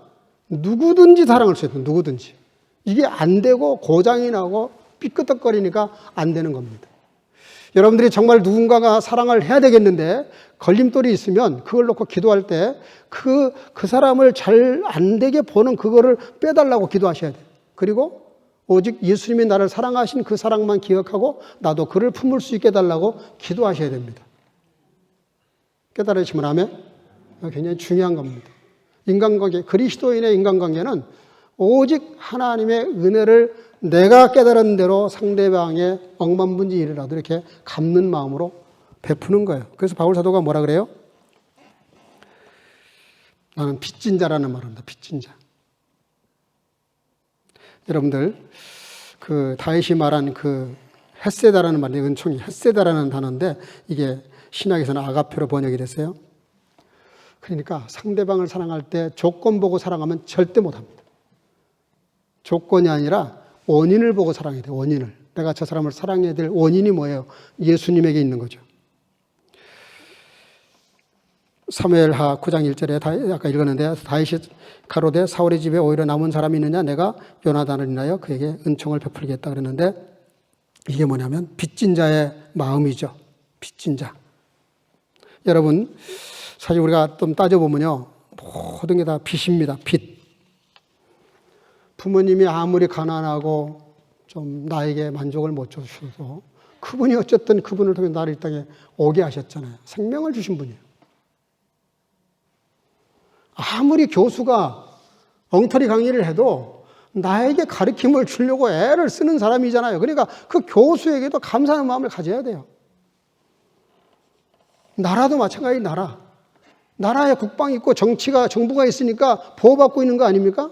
누구든지 사랑할 수 있어요. 누구든지. 이게 안 되고 고장이 나고 삐끄덕거리니까 안 되는 겁니다. 여러분들이 정말 누군가가 사랑을 해야 되겠는데 걸림돌이 있으면 그걸 놓고 기도할 때 그 사람을 잘 안 되게 보는 그거를 빼달라고 기도하셔야 돼요. 그리고 오직 예수님이 나를 사랑하신 그 사랑만 기억하고 나도 그를 품을 수 있게 해달라고 기도하셔야 됩니다. 깨달으시면 아멘? 굉장히 중요한 겁니다. 인간관계, 그리스도인의 인간관계는 오직 하나님의 은혜를 내가 깨달은 대로 상대방의 억만분지일이라도 이렇게 갚는 마음으로 베푸는 거예요. 그래서 바울 사도가 뭐라 그래요? 나는 빚진 자라는 말을 합니다. 빚진 자. 여러분들, 그 다윗이 말한 그 헷세다라는 말이 은총이 헷세다라는 단어인데 이게 신약에서는 아가페로 번역이 됐어요. 그러니까 상대방을 사랑할 때 조건 보고 사랑하면 절대 못합니다. 조건이 아니라 원인을 보고 사랑해야 돼요. 원인을. 내가 저 사람을 사랑해야 될 원인이 뭐예요? 예수님에게 있는 거죠. 사무엘하 9장 1절에 아까 읽었는데 다윗이 가로되 사울의 집에 오히려 남은 사람이 있느냐 내가 요나단을 인하여 그에게 은총을 베풀겠다 그랬는데 이게 뭐냐면 빚진 자의 마음이죠. 빚진 자. 여러분 사실 우리가 좀 따져보면요 모든 게 다 빚입니다. 빚. 부모님이 아무리 가난하고 좀 나에게 만족을 못 주셔도 그분이 어쨌든 그분을 통해 나를 이 땅에 오게 하셨잖아요. 생명을 주신 분이에요. 아무리 교수가 엉터리 강의를 해도 나에게 가르침을 주려고 애를 쓰는 사람이잖아요. 그러니까 그 교수에게도 감사하는 마음을 가져야 돼요. 나라도 마찬가지 나라에 국방이 있고 정부가 있으니까 보호받고 있는 거 아닙니까?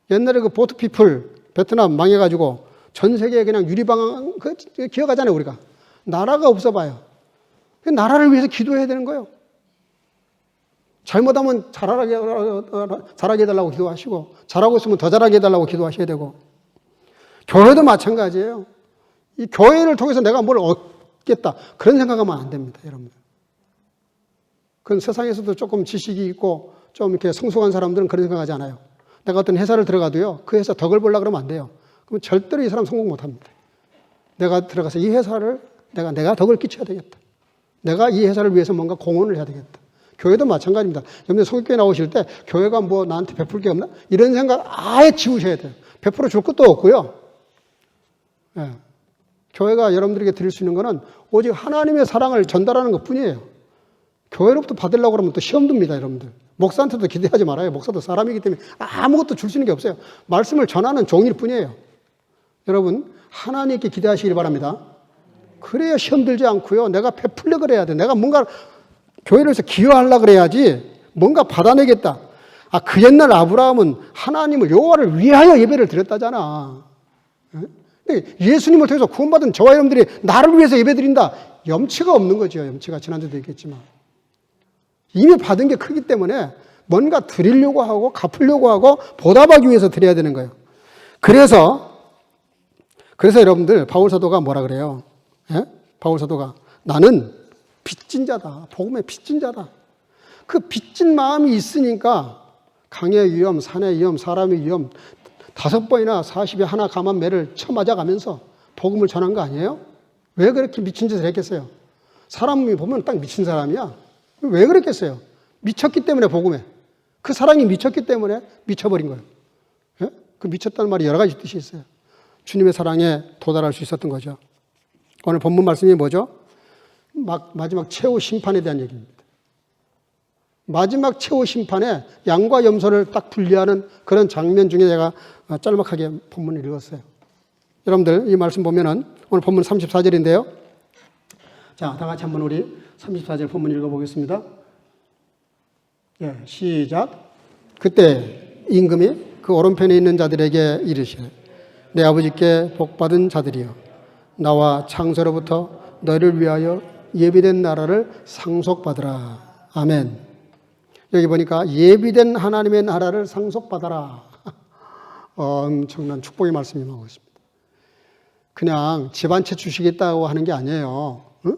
옛날에 그 보트피플 베트남 망해가지고 전 세계에 그냥 유리방 기억하잖아요, 우리가. 나라가 없어봐요. 나라를 위해서 기도해야 되는 거예요. 잘못하면 잘하게 해달라고 기도하시고, 잘하고 있으면 더 잘하게 해달라고 기도하셔야 되고, 교회도 마찬가지예요. 이 교회를 통해서 내가 뭘 얻겠다. 그런 생각하면 안 됩니다, 여러분들. 그건 세상에서도 조금 지식이 있고, 좀 이렇게 성숙한 사람들은 그런 생각하지 않아요. 내가 어떤 회사를 들어가도요, 그 회사 덕을 보려고 그러면 안 돼요. 그럼 절대로 이 사람 성공 못 합니다. 내가 들어가서 이 회사를 내가 덕을 끼쳐야 되겠다. 내가 이 회사를 위해서 뭔가 공헌을 해야 되겠다. 교회도 마찬가지입니다. 여러분들 성교회 나오실 때 교회가 뭐 나한테 베풀 게 없나? 이런 생각 아예 지우셔야 돼요. 베풀어 줄 것도 없고요. 예. 교회가 여러분들에게 드릴 수 있는 것은 오직 하나님의 사랑을 전달하는 것 뿐이에요. 교회로부터 받으려고 그러면 또 시험 듭니다, 여러분들. 목사한테도 기대하지 말아요. 목사도 사람이기 때문에 아무것도 줄 수 있는 게 없어요. 말씀을 전하는 종일 뿐이에요. 여러분, 하나님께 기대하시길 바랍니다. 그래야 시험 들지 않고요. 내가 베풀려 그래야 돼. 내가 뭔가 교회로서 기여하려고 그래야지 뭔가 받아내겠다. 그 옛날 아브라함은 하나님을 여호와를 위하여 예배를 드렸다잖아. 근데 예수님을 통해서 구원받은 저와 여러분들이 나를 위해서 예배 드린다. 염치가 없는 거죠. 염치가 지난주도 얘기했지만. 이미 받은 게 크기 때문에 뭔가 드리려고 하고 갚으려고 하고 보답하기 위해서 드려야 되는 거예요. 그래서 여러분들 바울 사도가 뭐라 그래요? 예? 바울 사도가 나는 빚진 자다. 복음의 빚진 자다. 그 빚진 마음이 있으니까 강의 위험, 산의 위험, 사람의 위험 5번이나 40에 하나 감한 매를 쳐맞아가면서 복음을 전한 거 아니에요? 왜 그렇게 미친 짓을 했겠어요? 사람이 보면 딱 미친 사람이야. 왜 그랬겠어요? 미쳤기 때문에 복음에. 그 사랑이 미쳤기 때문에 미쳐버린 거예요. 예? 그 미쳤다는 말이 여러 가지 뜻이 있어요. 주님의 사랑에 도달할 수 있었던 거죠. 오늘 본문 말씀이 뭐죠? 마지막 최후 심판에 대한 얘기입니다. 마지막 최후 심판에 양과 염소를 딱 분리하는 그런 장면 중에 제가 짤막하게 본문을 읽었어요. 여러분들 이 말씀 보면은 오늘 본문 34절인데요. 자, 다 같이 한번 우리 34절 본문 읽어보겠습니다. 예, 시작. 그때 임금이 그 오른편에 있는 자들에게 이르시되 내 아버지께 복받은 자들이여 나와 창세로부터 너희를 위하여 예비된 나라를 상속받으라. 아멘. 여기 보니까 예비된 하나님의 나라를 상속받아라. 엄청난 축복의 말씀이 나오고 있습니다. 그냥 집 한 채 주시겠다고 하는 게 아니에요. 응?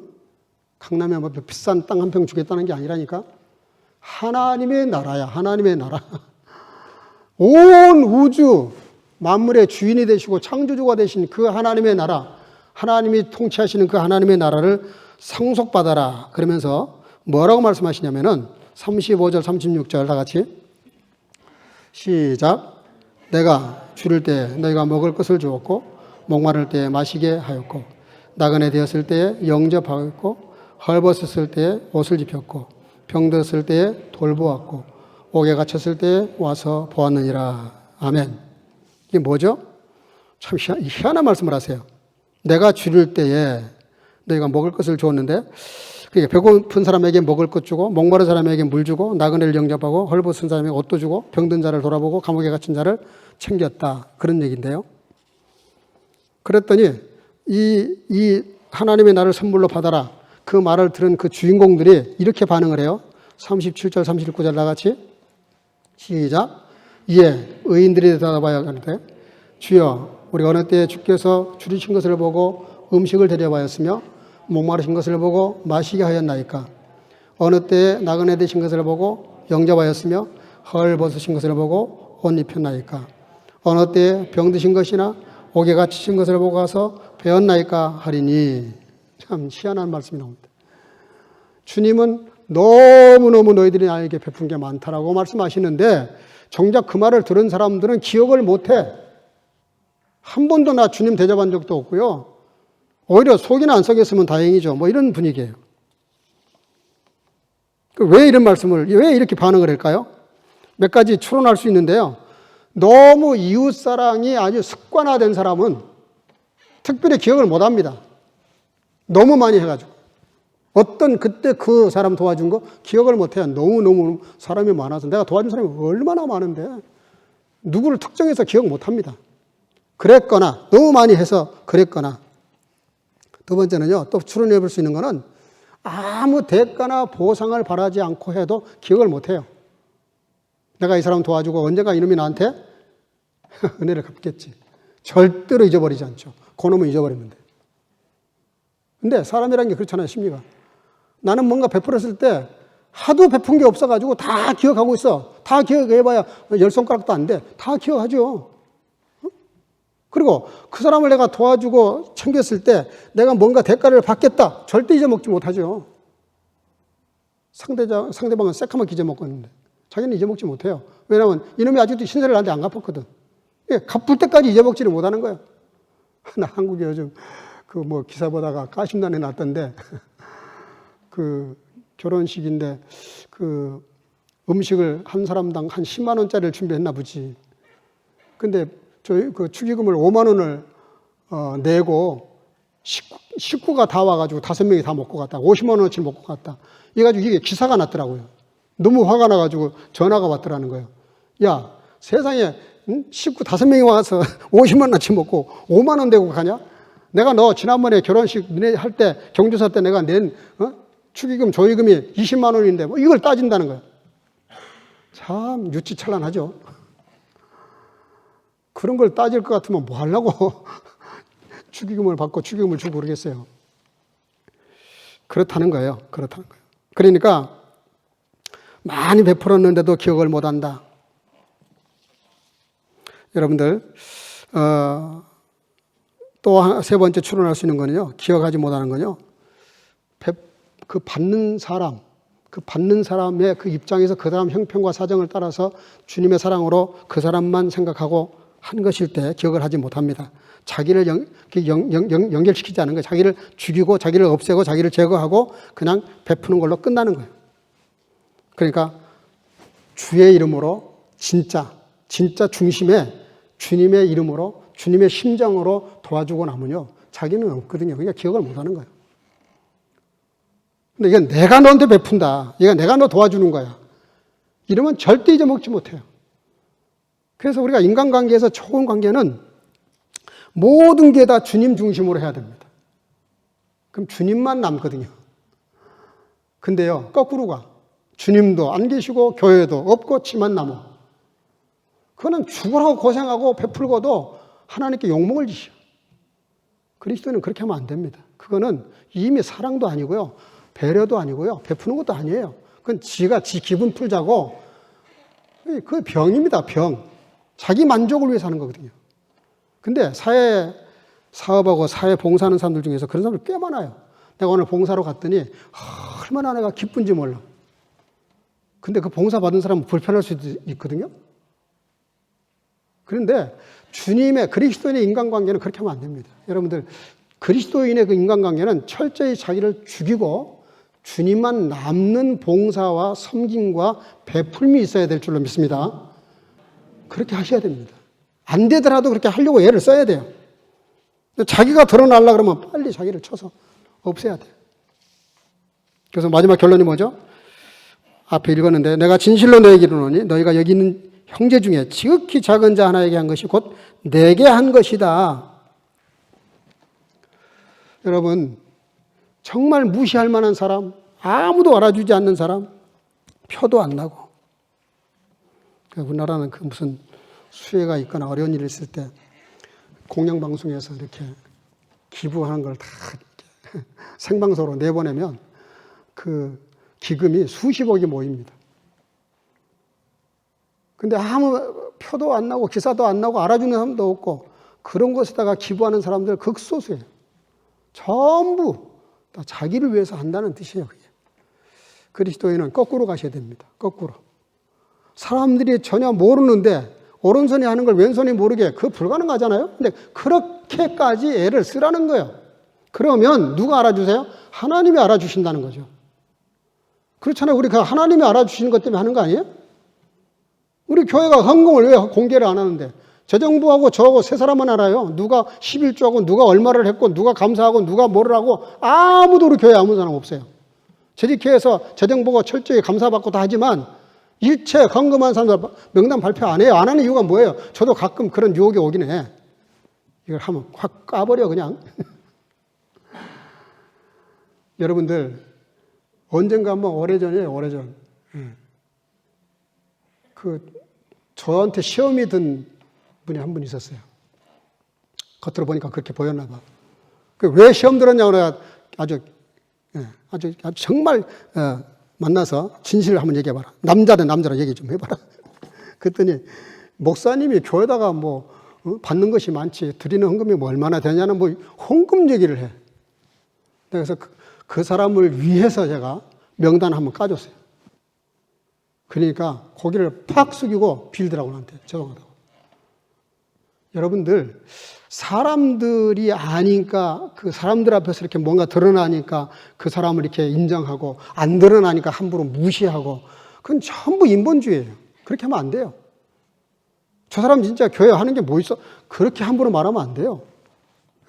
강남에 뭐 비싼 땅 한 평 주겠다는 게 아니라니까. 하나님의 나라야. 하나님의 나라. 온 우주 만물의 주인이 되시고 창조주가 되신 그 하나님의 나라, 하나님이 통치하시는 그 하나님의 나라를 상속받아라. 그러면서 뭐라고 말씀하시냐면은 35절 36절 다 같이 시작. 내가 주를 때 너희가 먹을 것을 주었고 목마를 때 마시게 하였고 나그네 되었을 때에 영접하였고 헐벗었을 때에 옷을 입혔고 병들었을 때에 돌보았고 옥에 갇혔을 때에 와서 보았느니라. 아멘. 이게 뭐죠? 참 희한한 말씀을 하세요. 내가 주를 때에 너희가 먹을 것을 주었는데 배고픈 사람에게 먹을 것 주고 목마른 사람에게 물 주고 나그네를 영접하고 헐벗은 사람에게 옷도 주고 병든 자를 돌아보고 감옥에 갇힌 자를 챙겼다. 그런 얘기인데요. 그랬더니 이 하나님의 나를 선물로 받아라. 그 말을 들은 그 주인공들이 이렇게 반응을 해요. 37절 39절 다 같이 시작. 이에 의인들이 대답하여 가는데 주여 우리 어느 때에 주께서 줄이신 것을 보고 음식을 데려와였으며 목마르신 것을 보고 마시게 하였나이까. 어느 때에 나그네 되신 것을 보고 영접하였으며 헐 벗으신 것을 보고 옷 입혔나이까. 어느 때에 병드신 것이나 옥에 갇히신 것을 보고 가서 배웠나이까 하리니. 참 희한한 말씀이 나옵니다. 주님은 너무너무 너희들이 나에게 베푼 게 많다라고 말씀하시는데 정작 그 말을 들은 사람들은 기억을 못해. 한 번도 나 주님 대접한 적도 없고요. 오히려 속이나 안 썩였으면 다행이죠. 뭐 이런 분위기예요. 왜 이런 말씀을, 왜 이렇게 반응을 할까요? 몇 가지 추론할 수 있는데요. 너무 이웃사랑이 아주 습관화된 사람은 특별히 기억을 못 합니다. 너무 많이 해가지고. 어떤 그때 그 사람 도와준 거 기억을 못 해요. 너무너무 사람이 많아서. 내가 도와준 사람이 얼마나 많은데. 누구를 특정해서 기억 못 합니다. 그랬거나, 너무 많이 해서 그랬거나. 두 번째는요, 또 추론해 볼 수 있는 거는 아무 대가나 보상을 바라지 않고 해도 기억을 못 해요. 내가 이 사람 도와주고 언젠가 이놈이 나한테 은혜를 갚겠지. 절대로 잊어버리지 않죠. 그놈은 잊어버리면 돼. 근데 사람이라는 게 그렇잖아요, 심리가. 나는 뭔가 베풀었을 때 하도 베푼 게 없어가지고 다 기억하고 있어. 다 기억해봐야 10손가락도 안 돼. 다 기억하죠. 그리고 그 사람을 내가 도와주고 챙겼을 때 내가 뭔가 대가를 받겠다. 절대 잊어먹지 못하죠. 상대방은 새카맣게 잊어먹고 있는데 자기는 잊어먹지 못해요. 왜냐하면 이놈이 아직도 신세를 나한테 안 갚았거든. 갚을 때까지 잊어먹지를 못하는 거예요. 나 한국에 요즘 기사 보다가 가심단에 났던데 그 결혼식인데 그 음식을 한 사람당 한 10만 원짜리를 준비했나 보지. 근데 저희 그 축의금을 5만 원을 내고 식구가 다 와가지고 5명이 다 먹고 갔다. 50만 원어치 먹고 갔다. 이래가지고 이게 기사가 났더라고요. 너무 화가 나가지고 전화가 왔더라는 거예요. 야, 세상에 식구 5명이 와서 50만 원어치 먹고 5만 원 내고 가냐? 내가 너 지난번에 결혼식 너네 할 때 경조사 때 내가 낸 축의금 조의금이 20만 원인데 뭐 이걸 따진다는 거예요. 참 유치찬란하죠. 그런 걸 따질 것 같으면 뭐 하려고 축의금을 받고 축의금을 주고 그러겠어요. 그렇다는 거예요. 그렇다는 거예요. 그러니까 많이 베풀었는데도 기억을 못한다. 여러분들 또 세 번째 추론할 수 있는 거는요. 기억하지 못하는 거요. 그 받는 사람의 그 입장에서 그 사람 형편과 사정을 따라서 주님의 사랑으로 그 사람만 생각하고 한 것일 때 기억을 하지 못합니다. 자기를 연결시키지 않은 거예요. 자기를 죽이고 자기를 없애고 자기를 제거하고 그냥 베푸는 걸로 끝나는 거예요. 그러니까 주의 이름으로 진짜 중심에 주님의 이름으로 주님의 심정으로 도와주고 나면요. 자기는 없거든요. 그러니까 기억을 못하는 거예요. 근데 이건 내가 너한테 베푼다. 이건 내가 너 도와주는 거야. 이러면 절대 잊어먹지 못해요. 그래서 우리가 인간관계에서 좋은 관계는 모든 게 다 주님 중심으로 해야 됩니다. 그럼 주님만 남거든요. 근데요, 거꾸로 가. 주님도 안 계시고 교회도 없고 지만 남어. 그거는 죽으라고 고생하고 베풀고도 하나님께 욕먹을 짓이요. 그리스도는 그렇게 하면 안 됩니다. 그거는 이미 사랑도 아니고요. 배려도 아니고요. 베푸는 것도 아니에요. 그건 지가 지 기분 풀자고. 그 병입니다. 병. 자기 만족을 위해서 하는 거거든요. 근데 사회 사업하고 사회 봉사하는 사람들 중에서 그런 사람들 꽤 많아요. 내가 오늘 봉사로 갔더니 얼마나 내가 기쁜지 몰라. 근데 그 봉사 받은 사람은 불편할 수도 있거든요. 그런데 주님의 그리스도인의 인간관계는 그렇게 하면 안 됩니다. 여러분들 그리스도인의 그 인간관계는 철저히 자기를 죽이고 주님만 남는 봉사와 섬김과 베풀미 있어야 될 줄로 믿습니다. 그렇게 하셔야 됩니다. 안 되더라도 그렇게 하려고 애를 써야 돼요. 자기가 드러나려고 그러면 빨리 자기를 쳐서 없애야 돼요. 그래서 마지막 결론이 뭐죠? 앞에 읽었는데 내가 진실로 너에게 이르노니 너희가 여기 있는 형제 중에 지극히 작은 자 하나에게 한 것이 곧 내게 한 것이다. 여러분 정말 무시할 만한 사람, 아무도 알아주지 않는 사람, 표도 안 나고. 우리나라는 그 무슨 수혜가 있거나 어려운 일이 있을 때 공영방송에서 이렇게 기부하는 걸 다 생방송으로 내보내면 그 기금이 수십억이 모입니다. 근데 아무 표도 안 나고 기사도 안 나고 알아주는 사람도 없고 그런 것에다가 기부하는 사람들 극소수예요. 전부 다 자기를 위해서 한다는 뜻이에요. 그게. 그리스도인은 거꾸로 가셔야 됩니다. 거꾸로. 사람들이 전혀 모르는데 오른손이 하는 걸 왼손이 모르게 그거 불가능하잖아요. 근데 그렇게까지 애를 쓰라는 거예요. 그러면 누가 알아주세요? 하나님이 알아주신다는 거죠. 그렇잖아요. 우리 그 하나님이 알아주시는 것 때문에 하는 거 아니에요? 우리 교회가 헌금을 왜 공개를 안 하는데 재정부하고 저하고 세 사람만 알아요. 누가 11조하고 누가 얼마를 했고 누가 감사하고 누가 뭐를 하고 아무도 우리 교회에 아무 사람 없어요. 재직회에서 재정부가 철저히 감사받고 다 하지만 일체 헌금한 사람들 명단 발표 안 해요. 안 하는 이유가 뭐예요? 저도 가끔 그런 유혹이 오긴 해. 이걸 하면 확 까버려 그냥. 여러분들 언젠가 한번 오래전이에요. 오래전. 저한테 시험이 든 분이 한 분 있었어요. 겉으로 보니까 그렇게 보였나 봐. 왜 시험 들었냐고 내가 아주 정말 만나서 진실을 한번 얘기해봐라. 남자든 남자로 얘기 좀 해봐라. 그랬더니 목사님이 교회다가 뭐 받는 것이 많지 드리는 헌금이 뭐 얼마나 되냐는 뭐 헌금 얘기를 해. 그래서 그 사람을 위해서 제가 명단 한번 까줬어요. 그러니까 고개를 팍 숙이고 빌더라고 나한테 죄송하다고. 여러분들, 사람들이 아니까, 그 사람들 앞에서 이렇게 뭔가 드러나니까 그 사람을 이렇게 인정하고, 안 드러나니까 함부로 무시하고, 그건 전부 인본주의예요. 그렇게 하면 안 돼요. 저 사람 진짜 교회 하는 게 뭐 있어? 그렇게 함부로 말하면 안 돼요.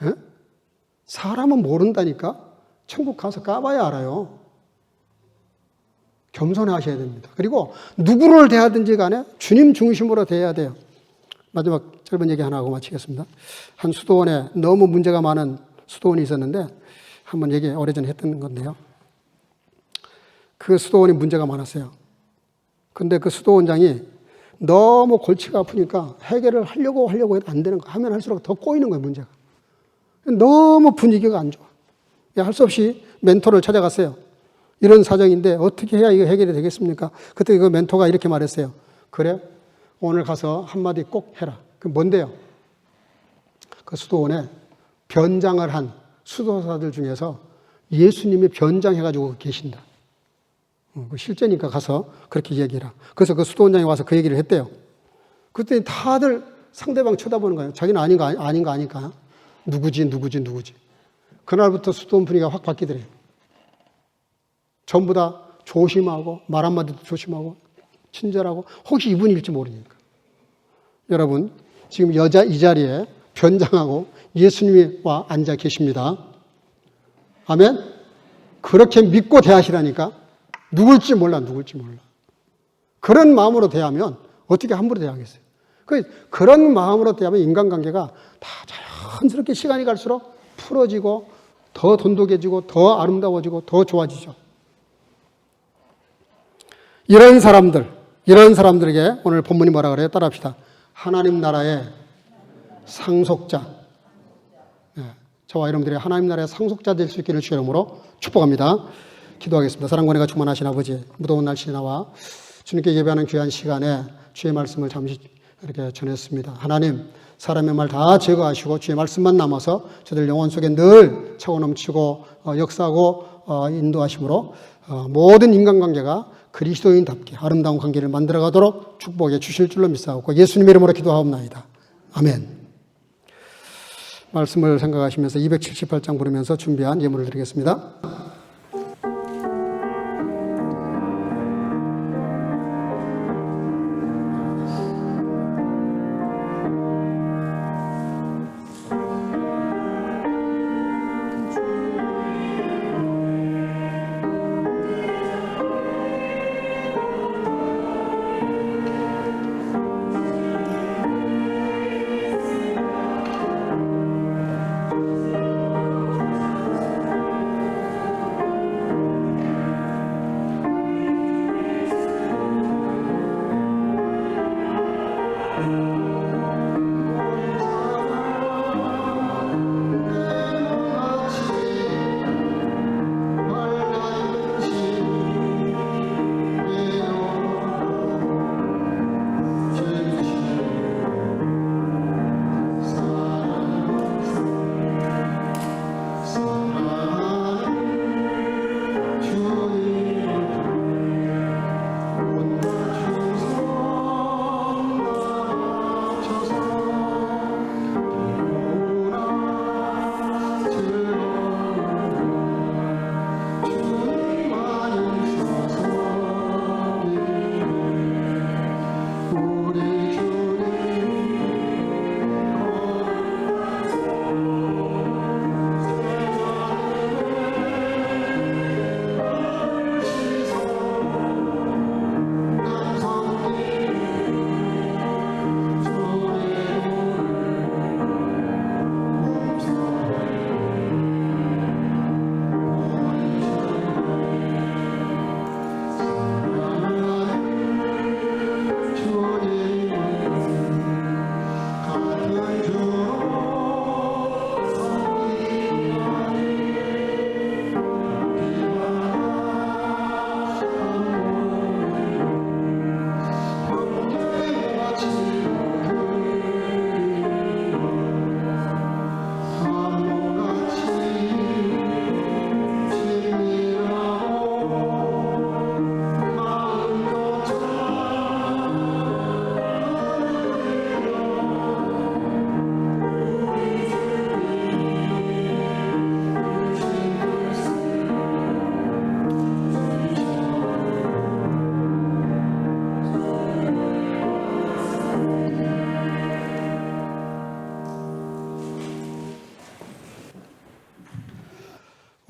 예? 사람은 모른다니까? 천국 가서 까봐야 알아요. 겸손해 하셔야 됩니다. 그리고 누구를 대하든지 간에 주님 중심으로 대해야 돼요. 마지막 짧은 얘기 하나 하고 마치겠습니다. 한 수도원에 너무 문제가 많은 수도원이 있었는데 한번 얘기 오래전에 했던 건데요. 그 수도원이 문제가 많았어요. 근데 그 수도원장이 너무 골치가 아프니까 해결을 하려고 해도 안 되는 거. 하면 할수록 더 꼬이는 거예요, 문제가. 너무 분위기가 안 좋아. 할 수 없이 멘토를 찾아갔어요. 이런 사정인데 어떻게 해야 이거 해결이 되겠습니까? 그때 그 멘토가 이렇게 말했어요. 그래, 오늘 가서 한마디 꼭 해라. 그 뭔데요? 그 수도원에 변장을 한 수도사들 중에서 예수님이 변장해가지고 계신다. 실제니까 가서 그렇게 얘기해라. 그래서 그 수도원장이 와서 그 얘기를 했대요. 그때 다들 상대방 쳐다보는 거예요. 자기는 아닌 거 아니까. 누구지. 그날부터 수도원 분위기가 확 바뀌더래요. 전부 다 조심하고, 말 한마디도 조심하고, 친절하고, 혹시 이분일지 모르니까. 여러분, 지금 이 자리에 변장하고 예수님이 와 앉아 계십니다. 아멘? 그렇게 믿고 대하시라니까. 누굴지 몰라. 그런 마음으로 대하면 어떻게 함부로 대하겠어요? 그런 마음으로 대하면 인간관계가 다 자연스럽게 시간이 갈수록 풀어지고 더 돈독해지고 더 아름다워지고 더 좋아지죠. 이런 사람들에게 오늘 본문이 뭐라 그래요? 따라합시다. 하나님 나라의 상속자. 저와 여러분들이 하나님 나라의 상속자 될 수 있기를 주의 이름으로 축복합니다. 기도하겠습니다. 사랑과 은혜가 충만하신 아버지, 무더운 날씨에 나와 주님께 예배하는 귀한 시간에 주의 말씀을 잠시 이렇게 전했습니다. 하나님, 사람의 말 다 제거하시고 주의 말씀만 남아서 저들 영혼 속에 늘 차고 넘치고 역사하고 인도하심으로 모든 인간관계가 그리스도인답게 아름다운 관계를 만들어가도록 축복해 주실 줄로 믿사옵고 예수님의 이름으로 기도하옵나이다. 아멘. 말씀을 생각하시면서 278장 부르면서 준비한 예물을 드리겠습니다.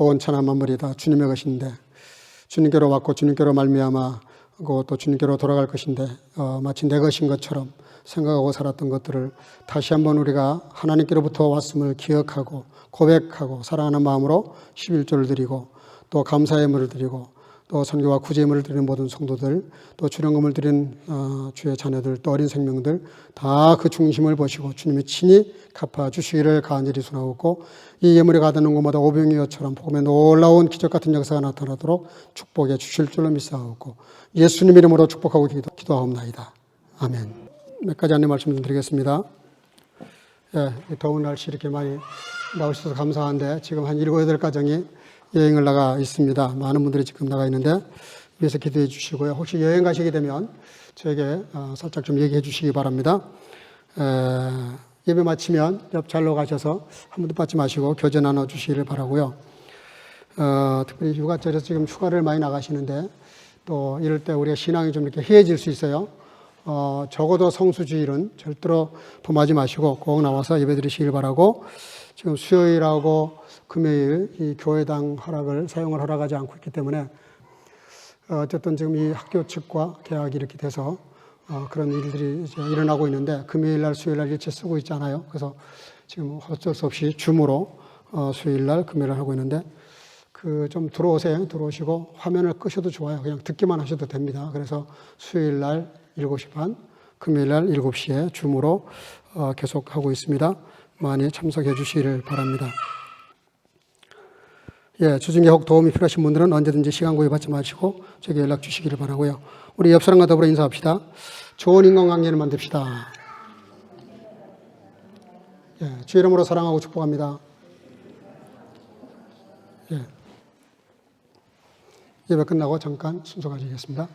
온 천하 만물이 다 주님의 것인데 주님께로 왔고 주님께로 말미암아 또 주님께로 돌아갈 것인데 마치 내 것인 것처럼 생각하고 살았던 것들을 다시 한번 우리가 하나님께로부터 왔음을 기억하고 고백하고 사랑하는 마음으로 11조를 드리고 또 감사의 예물을 드리고 또 선교와 구제 예물을 드리는 모든 성도들, 또 주령금을 드린 주의 자녀들, 또 어린 생명들 다 그 중심을 보시고 주님이 친히 갚아주시기를 간절히 소원하고, 이 예물이 가득한 곳마다 오병이어처럼 복음의 놀라운 기적 같은 역사가 나타나도록 축복해 주실 줄로 믿사옵고 예수님 이름으로 축복하고 기도하옵나이다. 아멘. 몇 가지 안내 말씀 좀 드리겠습니다. 더운 날씨 이렇게 많이 나오셔서 감사한데 지금 한 7, 8가정이 여행을 나가 있습니다. 많은 분들이 지금 나가 있는데 위해서 기도해 주시고요. 혹시 여행 가시게 되면 저에게 살짝 좀 얘기해 주시기 바랍니다. 예배 마치면 옆 잘로 가셔서 한 분도 빠지 마시고 교제 나눠 주시기를 바라고요. 특별히 휴가철에서 지금 휴가를 많이 나가시는데 또 이럴 때 우리가 신앙이 좀 이렇게 해해질 수 있어요. 적어도 성수주일은 절대로 범하지 마시고 꼭 나와서 예배 드리시길 바라고, 지금 수요일하고 금요일 이 교회당 사용을 허락하지 않고 있기 때문에 어쨌든 지금 이 학교 측과 계약이 이렇게 돼서 그런 일들이 이제 일어나고 있는데 금요일 날 수요일 날 일체 쓰고 있잖아요. 그래서 지금 어쩔 수 없이 줌으로 수요일 날 금요일 날 하고 있는데 좀 들어오시고 화면을 끄셔도 좋아요. 그냥 듣기만 하셔도 됩니다. 그래서 수요일 날 7시 반, 금요일 날 7시에 줌으로 계속 하고 있습니다. 많이 참석해 주시기를 바랍니다. 주중에 혹 도움이 필요하신 분들은 언제든지 시간 구애받지 마시고 저에게 연락 주시기를 바라고요. 우리 옆 사람과 더불어 인사합시다. 좋은 인간관계를 만듭시다. 주 이름으로 사랑하고 축복합니다. 예배 끝나고 잠깐 순서 가지겠습니다.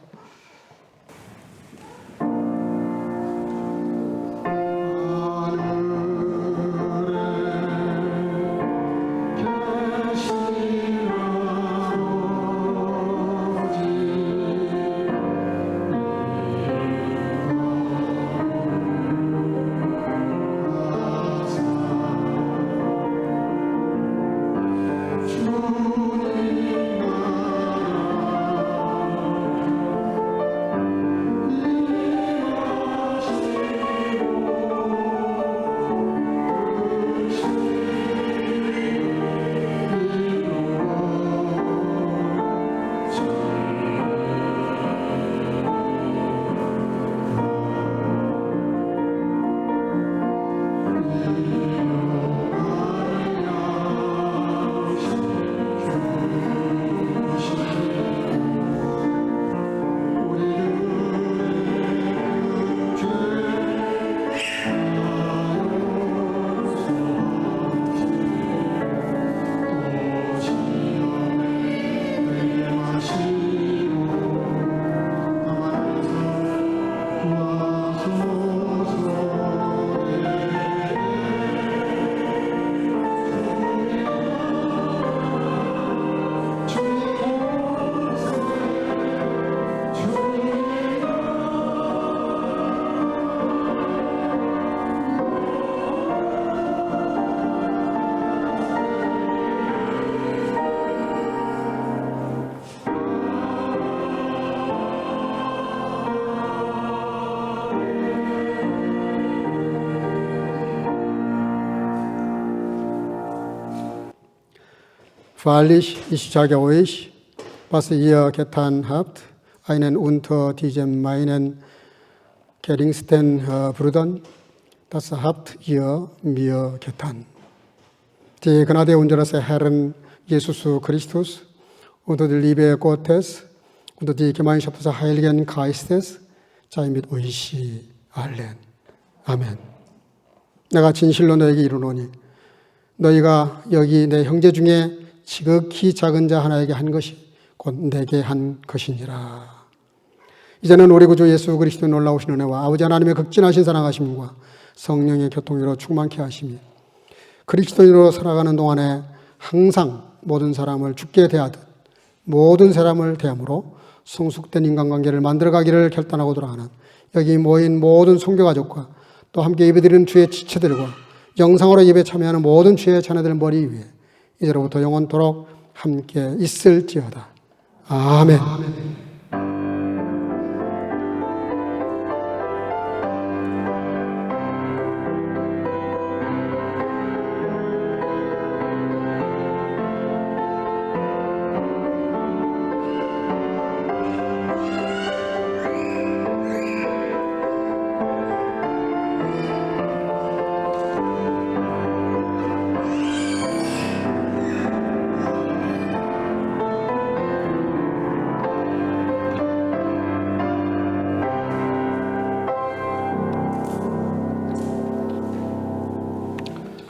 Wahrlich, ich sage euch, was ihr getan habt, einen unter diesen meinen geringsten Brüdern, das habt ihr mir getan. Die Gnade unseres Herrn Jesus Christus und die Liebe Gottes und die Gemeinschaft des Heiligen Geistes sei mit euch allen. 아멘. 내가 진실로 너에게 이르노니 너희가 여기 내 형제 중에 지극히 작은 자 하나에게 한 것이 곧 내게 한 것이니라. 이제는 우리 구주 예수 그리스도의 놀라우신 은혜와 아버지 하나님의 극진하신 사랑하심과 성령의 교통으로 충만케 하심이 그리스도인으로 살아가는 동안에 항상 모든 사람을 주께 대하듯 모든 사람을 대함으로 성숙된 인간관계를 만들어가기를 결단하고 돌아가는 여기 모인 모든 선교가족과 또 함께 예배드리는 주의 지체들과 영상으로 예배 참여하는 모든 주의 자녀들 머리 위에 이제로부터 영원토록 함께 있을지어다. 아멘.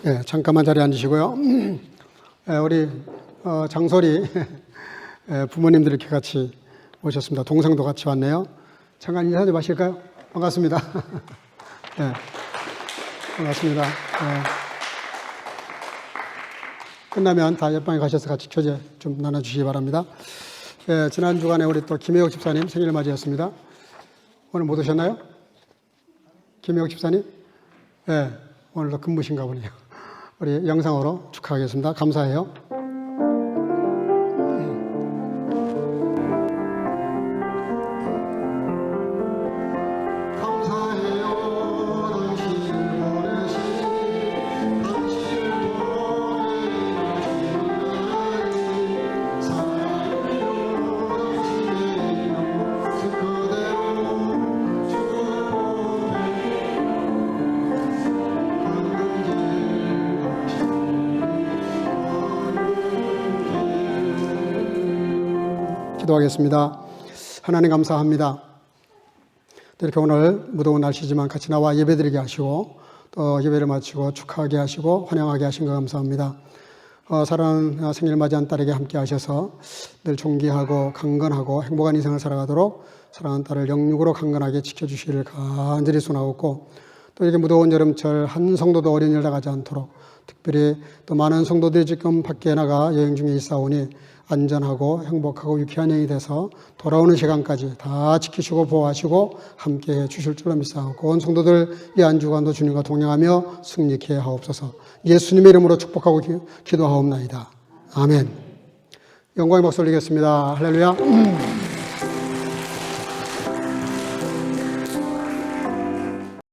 네, 잠깐만 자리에 앉으시고요. 우리 장소리 부모님들 이렇게 같이 오셨습니다. 동생도 같이 왔네요. 잠깐 인사 좀 하실까요? 반갑습니다. 네, 반갑습니다. 네. 끝나면 다 옆방에 가셔서 같이 교제 좀 나눠주시기 바랍니다. 네, 지난 주간에 우리 또 김혜옥 집사님 생일을 맞이했습니다. 오늘 못 오셨나요? 김혜옥 집사님? 네, 오늘도 근무신가 보네요. 우리 영상으로 축하하겠습니다. 감사해요. 기도하겠습니다. 하나님 감사합니다. 이렇게 오늘 무더운 날씨지만 같이 나와 예배드리게 하시고 또 예배를 마치고 축하하게 하시고 환영하게 하신 것 감사합니다. 사랑하는 생일 맞이한 딸에게 함께 하셔서 늘 존귀하고 강건하고 행복한 인생을 살아가도록 사랑하는 딸을 영육으로 강건하게 지켜주시기를 간절히 소원하옵고 또 이렇게 무더운 여름철 한 성도도 어린 일 나가지 않도록 특별히 또 많은 성도들이 지금 밖에 나가 여행 중에 있사오니 안전하고 행복하고 유쾌한 여행이 돼서 돌아오는 시간까지 다 지키시고 보호하시고 함께해 주실 줄로 믿사옵고 온 성도들 이 한 주간도 주님과 동행하며 승리케 하옵소서. 예수님의 이름으로 축복하고 기도하옵나이다. 아멘. 영광의 박수 올리겠습니다. 할렐루야.